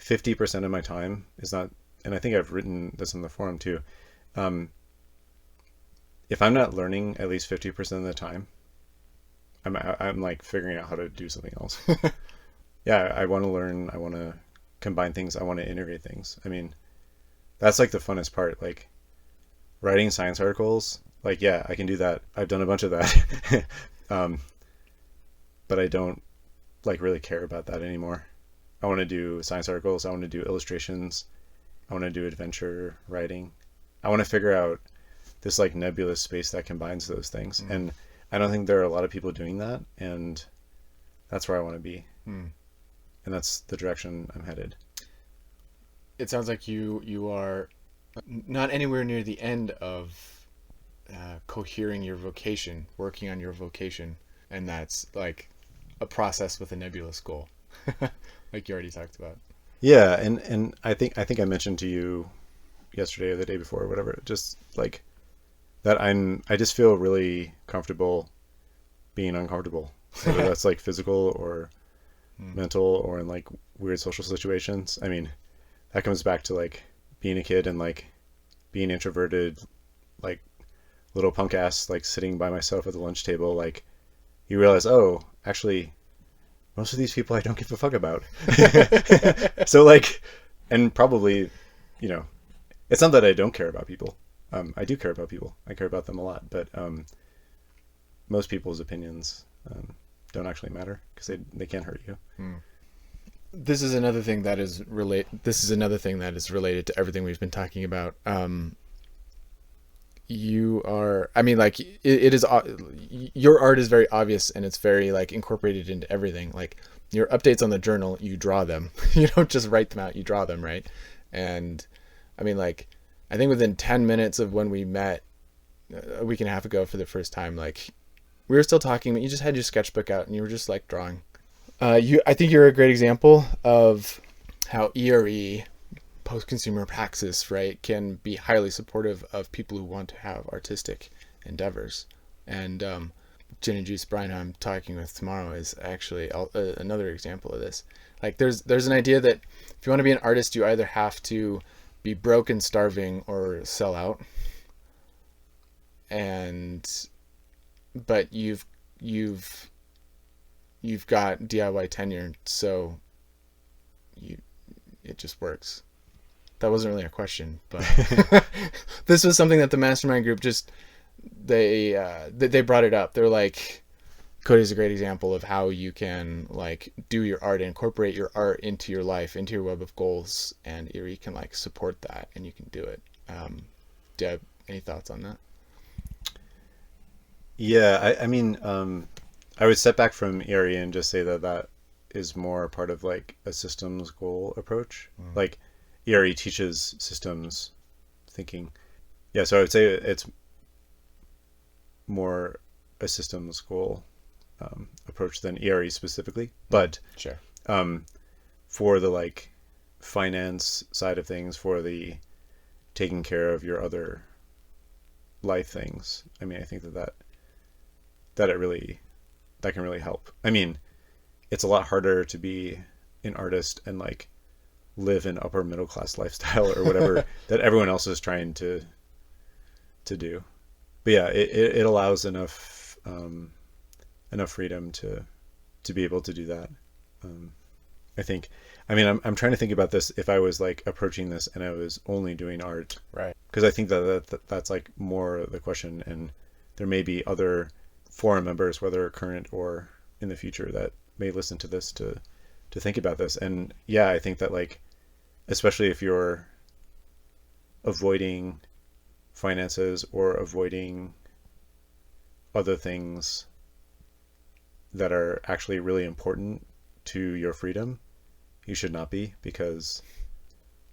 50% of my time is not, and I think I've written this in the forum too, if I'm not learning at least 50% of the time, I'm like figuring out how to do something else. Yeah, I want to learn. I want to combine things. I want to integrate things. I mean, that's like the funnest part. Like writing science articles. Like, yeah, I can do that. I've done a bunch of that. But I don't really care about that anymore. I want to do science articles. I want to do illustrations. I want to do adventure writing. I want to figure out this nebulous space that combines those things. And I don't think there are a lot of people doing that. And that's where I want to be. And that's the direction I'm headed. It sounds like you are not anywhere near the end of cohering your vocation, working on your vocation, and that's like a process with a nebulous goal, like you already talked about. Yeah, and I think I mentioned to you yesterday or the day before or whatever, just like that I just feel really comfortable being uncomfortable. Whether that's like physical or mental or in like weird social situations. I mean, that comes back to like being a kid and like being introverted, like little punk ass, like sitting by myself at the lunch table. Like you realize, oh, actually, most of these people I don't give a fuck about. So like, and probably, you know, it's not that I don't care about people. I do care about people. I care about them a lot, but most people's opinions don't actually matter because they can't hurt you. This is another thing that is related to everything we've been talking about. You are, I mean, like it is, your art is very obvious and it's very like incorporated into everything. Like your updates on the journal, you draw them. You don't just write them out, you draw them, right? And I mean, like, I think within 10 minutes of when we met a week and a half ago for the first time, like we were still talking, but you just had your sketchbook out and you were just like drawing. I think you're a great example of how ERE, post-consumer praxis, right, can be highly supportive of people who want to have artistic endeavors. And Gin and Juice Brian, who I'm talking with tomorrow, is actually another example of this. Like there's an idea that if you want to be an artist, you either have to be broke and starving or sell out. But you've got DIY tenure, so it just works. That wasn't really a question, but this was something that the mastermind group they brought it up. They're like, Cody's a great example of how you can like do your art, incorporate your art into your life, into your web of goals, and Erie can like support that, and you can do it. Do you have any thoughts on that? Yeah, I mean, I would step back from ERE and just say that is more part of like a systems goal approach. Like ERE teaches systems thinking. Yeah, so I would say it's more a systems goal approach than ERE specifically. But Sure. For the like finance side of things, for the taking care of your other life things, I mean, I think that can really help. I mean, it's a lot harder to be an artist and like live an upper middle class lifestyle or whatever that everyone else is trying to do. But yeah, it allows enough freedom to be able to do that. I think, I mean, I'm trying to think about this if I was like approaching this and I was only doing art, Right? because I think that's like more the question, and there may be other forum members, whether current or in the future, that may listen to this to think about this. And yeah, I think that like, especially if you're avoiding finances or avoiding other things that are actually really important to your freedom, you should not be, because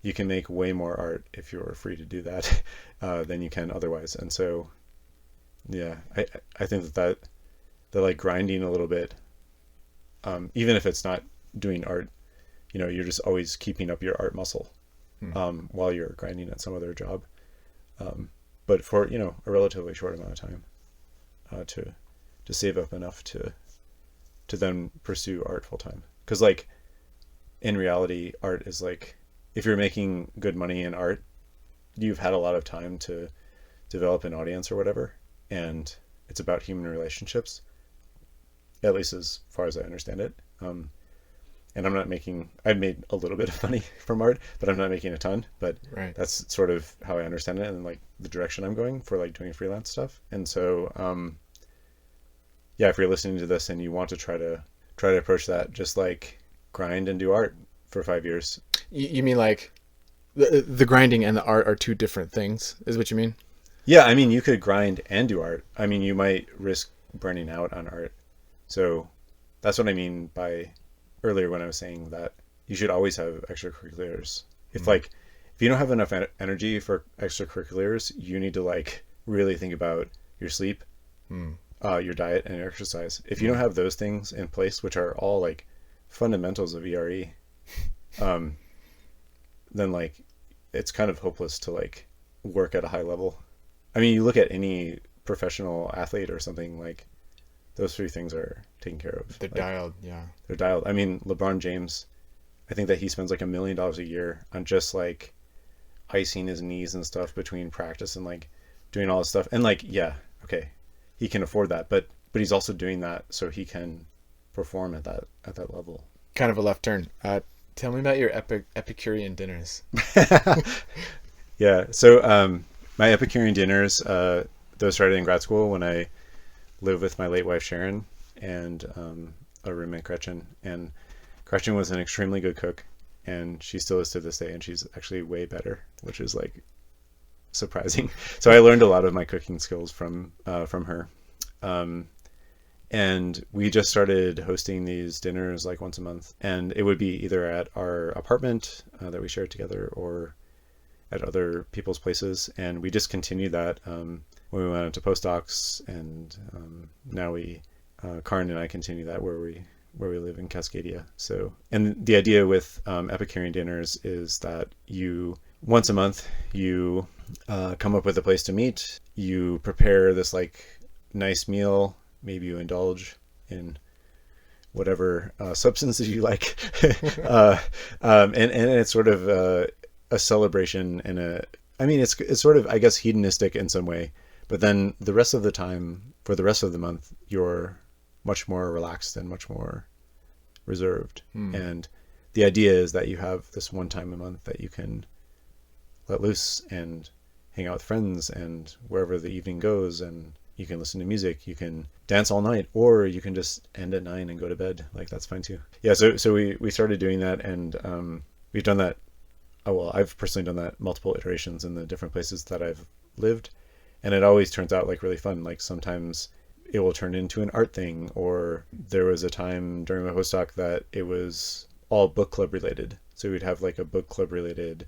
you can make way more art if you're free to do that than you can otherwise. And so yeah, I think that like grinding a little bit, even if it's not doing art, you know, you're just always keeping up your art muscle while you're grinding at some other job, but for, you know, a relatively short amount of time, to save up enough to then pursue art full time. Because like in reality, art is like, if you're making good money in art, you've had a lot of time to develop an audience or whatever, and it's about human relationships, at least as far as I understand it. And I've made a little bit of money from art, but I'm not making a ton, but Right. That's sort of how I understand it, and like the direction I'm going for like doing freelance stuff. And so, yeah, if you're listening to this and you want to try to approach that, just like grind and do art for 5 years. You mean like the grinding and the art are two different things, is what you mean? Yeah, I mean, you could grind and do art. I mean, you might risk burning out on art. So that's what I mean by earlier when I was saying that you should always have extracurriculars. If you don't have enough energy for extracurriculars, you need to like really think about your sleep, your diet, and your exercise. If you don't have those things in place, which are all like fundamentals of ERE, then like it's kind of hopeless to like work at a high level. I mean, you look at any professional athlete or something, like those three things are taken care of. They're like, dialed, yeah. They're dialed. I mean, LeBron James, I think that he spends like $1 million a year on just like icing his knees and stuff between practice and like doing all this stuff. And like, yeah, okay, he can afford that, but he's also doing that so he can perform at that level. Kind of a left turn. Tell me about your Epicurean dinners. Yeah. So my Epicurean dinners, those started in grad school when I lived with my late wife Sharon and a roommate Gretchen. And Gretchen was an extremely good cook, and she still is to this day, and she's actually way better, which is like surprising. So I learned a lot of my cooking skills from her. And we just started hosting these dinners like once a month, and it would be either at our apartment that we shared together or at other people's places. And we just continued that when we went into postdocs, and now Karin and I continue that where we live in Cascadia. So, and the idea with Epicurean Dinners is that you once a month you come up with a place to meet, you prepare this like nice meal, maybe you indulge in whatever substances you like, and it's sort of a celebration and it's sort of, I guess, hedonistic in some way, but then the rest of the time, for the rest of the month, you're much more relaxed and much more reserved. And the idea is that you have this one time a month that you can let loose and hang out with friends, and wherever the evening goes, and you can listen to music, you can dance all night, or you can just end at 9 and go to bed. Like, that's fine too. Yeah. So we started doing that, and we've done that. Oh, well, I've personally done that multiple iterations in the different places that I've lived. And it always turns out like really fun. Like sometimes it will turn into an art thing, or there was a time during my postdoc that it was all book club related. So we'd have like a book club related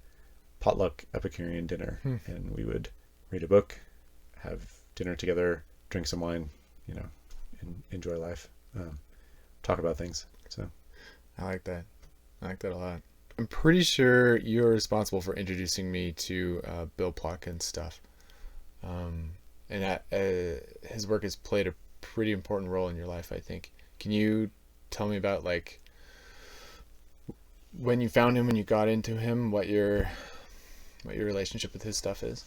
potluck Epicurean dinner, and we would read a book, have dinner together, drink some wine, and enjoy life, talk about things. So I like that a lot. I'm pretty sure you're responsible for introducing me to Bill Plotkin's stuff. And that his work has played a pretty important role in your life, I think. Can you tell me about like when you found him, when you got into him, what your relationship with his stuff is?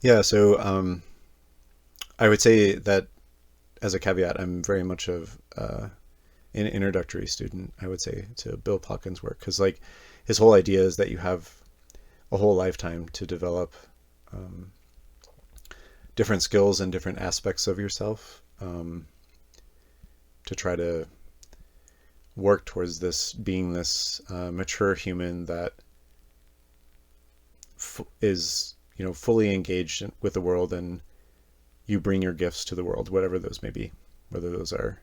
Yeah, so I would say that as a caveat, I'm very much of an introductory student, I would say, to Bill Plotkin's work, because like his whole idea is that you have a whole lifetime to develop different skills and different aspects of yourself, to try to work towards this being this mature human that is fully engaged with the world, and you bring your gifts to the world, whatever those may be, whether those are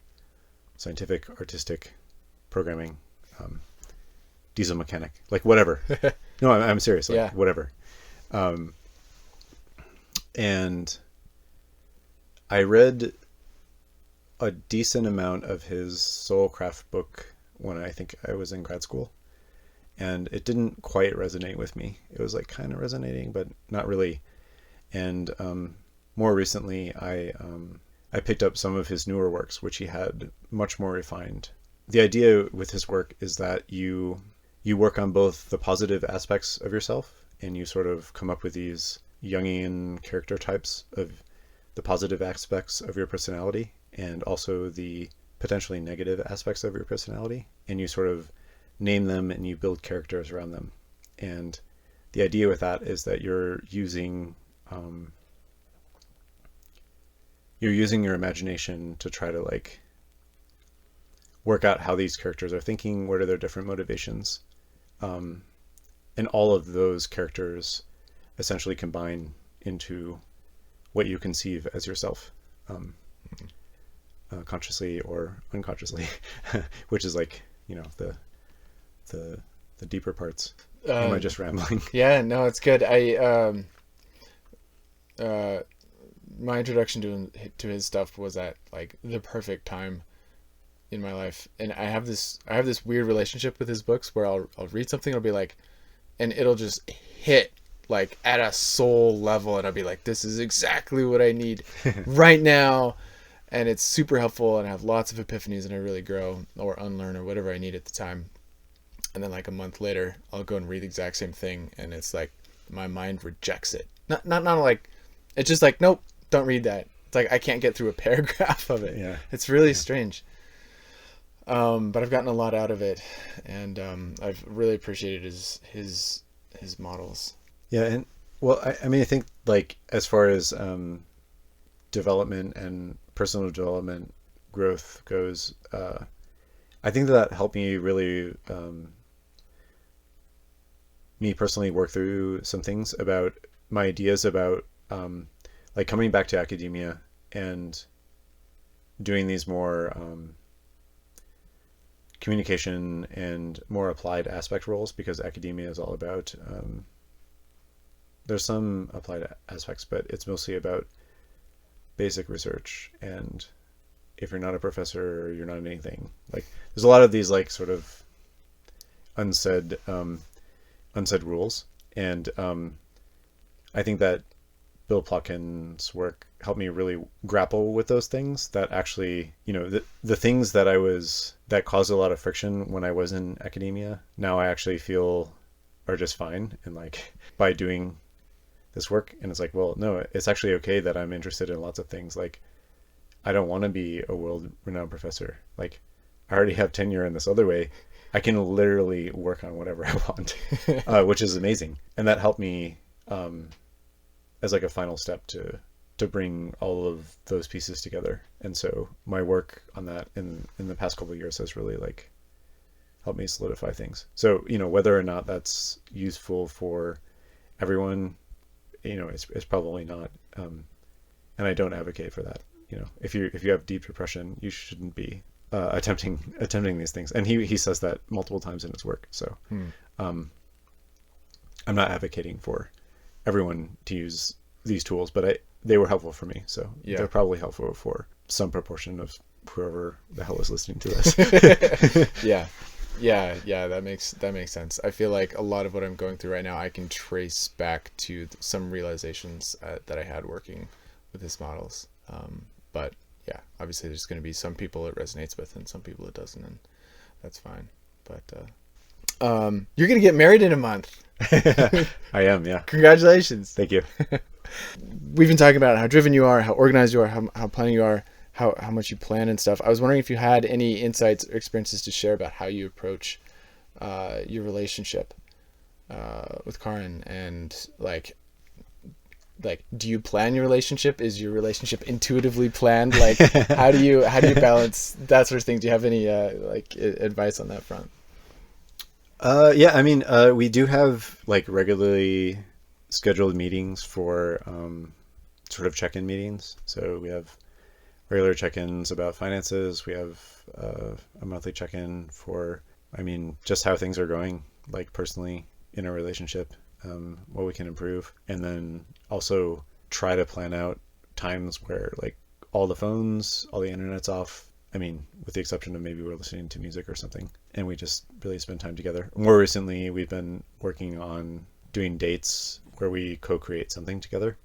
scientific, artistic, programming, diesel mechanic, like whatever. No, I'm serious, like yeah. Whatever. And I read a decent amount of his Soulcraft book when I think I was in grad school, and it didn't quite resonate with me. It was like kind of resonating, but not really. And more recently, I picked up some of his newer works, which he had much more refined. The idea with his work is that you work on both the positive aspects of yourself, and you sort of come up with these Jungian character types of the positive aspects of your personality, and also the potentially negative aspects of your personality, and you sort of name them and you build characters around them. And the idea with that is that you're using your imagination to try to like work out how these characters are thinking, what are their different motivations, and all of those characters essentially combine into what you conceive as yourself, consciously or unconsciously, which is like the deeper parts. Am I just rambling? Yeah, no, it's good. My introduction to his stuff was at like the perfect time in my life, and I have this weird relationship with his books where I'll read something, it'll be like, and it'll just hit like at a soul level, and I'll be like, this is exactly what I need right now, and it's super helpful, and I have lots of epiphanies, and I really grow or unlearn or whatever I need at the time. And then like a month later, I'll go and read the exact same thing, and it's like my mind rejects it. Not like, it's just like, nope, don't read that. It's like I can't get through a paragraph of it. Yeah. It's really strange. But I've gotten a lot out of it, and I've really appreciated his models. Yeah, and well, I mean, I think like as far as development and personal development growth goes, I think that helped me really, me personally, work through some things about my ideas about like coming back to academia and doing these more communication and more applied aspect roles, because academia is all about there's some applied aspects, but it's mostly about basic research, and if you're not a professor, you're not anything. Like there's a lot of these like sort of unsaid rules, and I think that Bill Plotkin's work helped me really grapple with those things that actually, you know, the things that caused a lot of friction when I was in academia, now I actually feel are just fine. And like by doing this work, and it's like, well, no, it's actually okay that I'm interested in lots of things. Like I don't want to be a world-renowned professor. Like I already have tenure in this other way. I can literally work on whatever I want, which is amazing. And that helped me as like a final step to bring all of those pieces together. And so my work on that in the past couple of years has really like helped me solidify things. So, you know, whether or not that's useful for everyone, you know, it's probably not. And I don't advocate for that. You know, if you have deep depression, you shouldn't be attempting these things. And he says that multiple times in his work. So I'm not advocating for everyone to use these tools, but they were helpful for me. So yeah, they're probably helpful for some proportion of whoever the hell is listening to this. Yeah, that makes sense. I feel like a lot of what I'm going through right now, I can trace back to some realizations that I had working with his models. But yeah, obviously there's going to be some people it resonates with and some people it doesn't, and that's fine. But you're going to get married in a month. I am, yeah. Congratulations. Thank you. We've been talking about how driven you are, how organized you are, how planning you are, how much you plan and stuff. I was wondering if you had any insights or experiences to share about how you approach your relationship with Karin, and like do you plan your relationship? Is your relationship intuitively planned? Like how do you balance that sort of thing? Do you have any advice on that front? Yeah, I mean, we do have like regularly scheduled meetings for sort of check-in meetings. So we have regular check-ins about finances. We have a monthly check-in for, I mean, just how things are going, like personally in a relationship, what we can improve. And then also try to plan out times where like all the phones, all the internet's off. I mean, with the exception of maybe we're listening to music or something, and we just really spend time together. More recently, we've been working on doing dates where we co-create something together.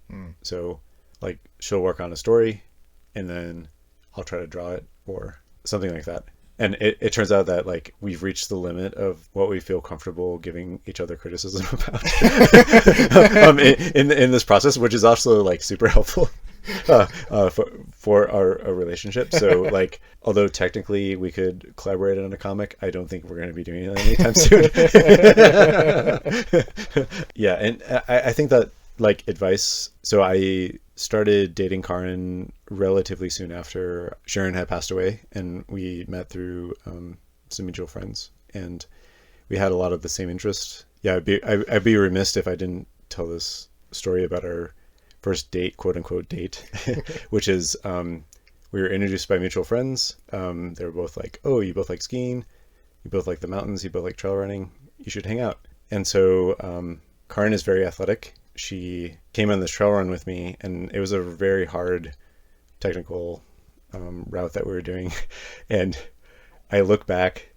So like she'll work on a story and then I'll try to draw it or something like that. And it turns out that like we've reached the limit of what we feel comfortable giving each other criticism about in this process, which is also like super helpful for our relationship. So like, although technically we could collaborate on a comic, I don't think we're going to be doing it anytime soon. Yeah, and I think that like advice. So I started dating Karin relatively soon after Sharon had passed away, and we met through some mutual friends, and we had a lot of the same interests. Yeah, I'd be remiss if I didn't tell this story about our first date, quote unquote date, which is we were introduced by mutual friends. They were both like, oh, you both like skiing, you both like the mountains, you both like trail running, you should hang out. And so Karin is very athletic, she came on this trail run with me, and it was a very hard technical route that we were doing. And I look back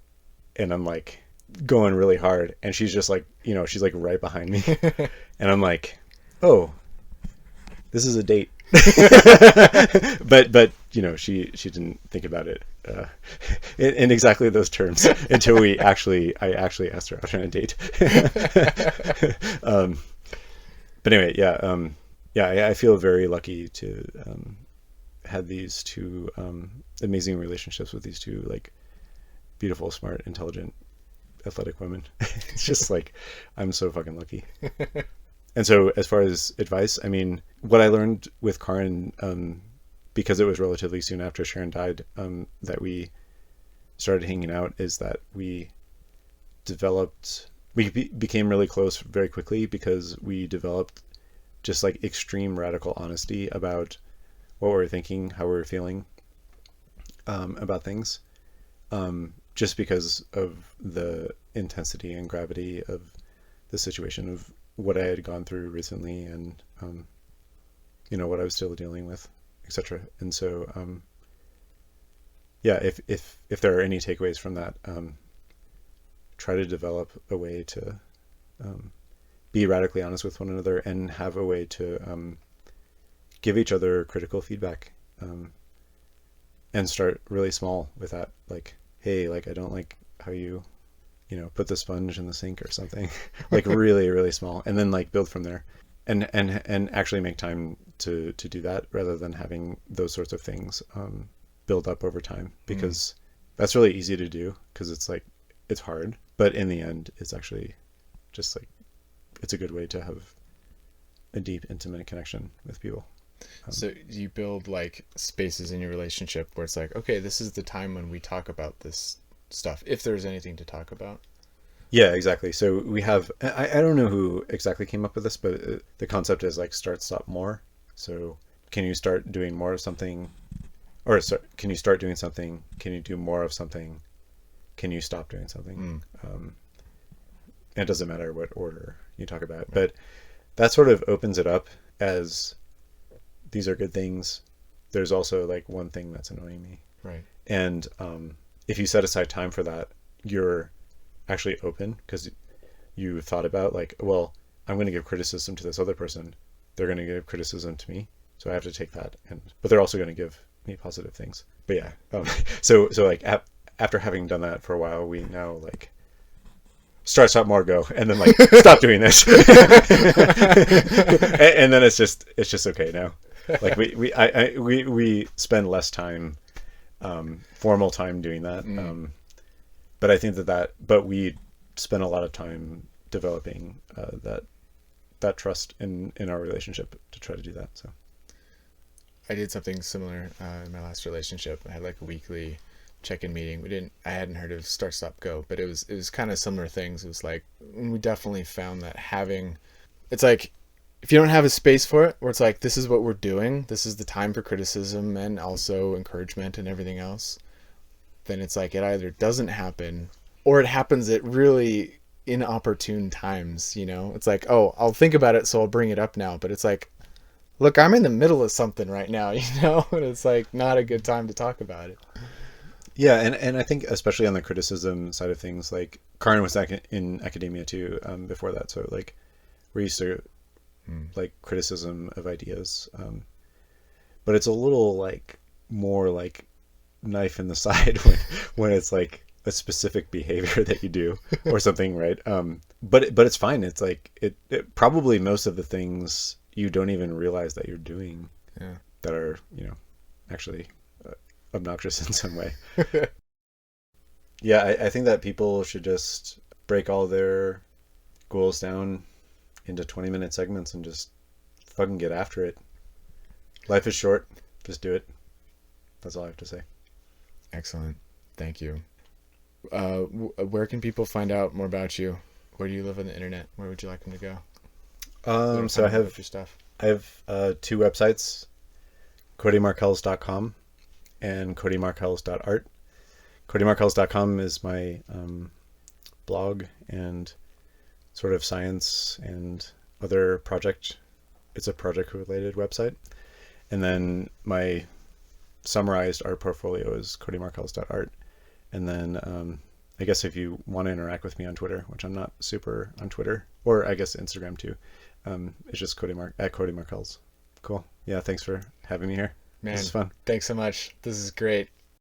and I'm like going really hard, and she's just like, she's like right behind me. And I'm like, oh, this is a date. but she didn't think about it in exactly those terms until I actually asked her out on a date. But anyway, I feel very lucky to had these two amazing relationships with these two like beautiful, smart, intelligent, athletic women. It's just like, I'm so fucking lucky. And so as far as advice, I mean, what I learned with Karin, because it was relatively soon after Sharon died, that we started hanging out, is that we became really close very quickly, because we developed just like extreme radical honesty about what we were thinking, how we were feeling about things, just because of the intensity and gravity of the situation, of what I had gone through recently, and what I was still dealing with, etc. And so if there are any takeaways from that, try to develop a way to be radically honest with one another, and have a way to give each other critical feedback, and start really small with that. Like, hey, like, I don't like how you put the sponge in the sink or something. Like really, really small, and then like build from there, and actually make time to do that, rather than having those sorts of things build up over time, because that's really easy to do, because it's like, it's hard, but in the end, it's actually just like, it's a good way to have a deep, intimate connection with people. So you build like spaces in your relationship where it's like, okay, this is the time when we talk about this stuff, if there's anything to talk about. Yeah, exactly. So we have, I don't know who exactly came up with this, but the concept is like start, stop, more. So can you start doing more of something, or can you start doing something? Can you do more of something? Can you stop doing something? It doesn't matter what order you talk about, but that sort of opens it up as, these are good things. There's also like one thing that's annoying me. Right. And if you set aside time for that, you're actually open, because you thought about like, well, I'm going to give criticism to this other person. They're going to give criticism to me. So I have to take that. But they're also going to give me positive things. But yeah. So like after having done that for a while, we now like start, stop, more, go, and then like stop doing this. And then it's just okay now. Like we spend less time, formal time doing that. But I think but we spend a lot of time developing that trust in our relationship to try to do that. So I did something similar in my last relationship. I had like a weekly check-in meeting. I hadn't heard of start, stop, go, but it was kind of similar things. It was like, we definitely found that it's like, if you don't have a space for it, where it's like, this is what we're doing, this is the time for criticism and also encouragement and everything else, then it's like, it either doesn't happen, or it happens at really inopportune times. It's like, oh, I'll think about it, so I'll bring it up now. But it's like, look, I'm in the middle of something right now, and it's like not a good time to talk about it. Yeah, and I think especially on the criticism side of things, like Karin was in academia too before that, so like we're used to like criticism of ideas, but it's a little like more like knife in the side when it's like a specific behavior that you do or something, right? But it's fine. It's like it probably most of the things you don't even realize that you're doing, that are actually obnoxious in some way. Yeah, I think that people should just break all their goals down into 20-minute segments and just fucking get after it. Life is short. Just do it. That's all I have to say. Excellent. Thank you. Where can people find out more about you? Where do you live on the internet? Where would you like them to go? So I have your stuff. I have two websites, CodyMarkelz.com and CodyMarkelz.art. CodyMarkelz.com is my blog and sort of science and other project. It's a project-related website. And then my summarized art portfolio is codymarkelz.art. And then I guess if you want to interact with me on Twitter, which I'm not super on Twitter, or I guess Instagram too, it's just Cody Markelz. Cool. Yeah, thanks for having me here. Man, this is fun. Thanks so much. This is great.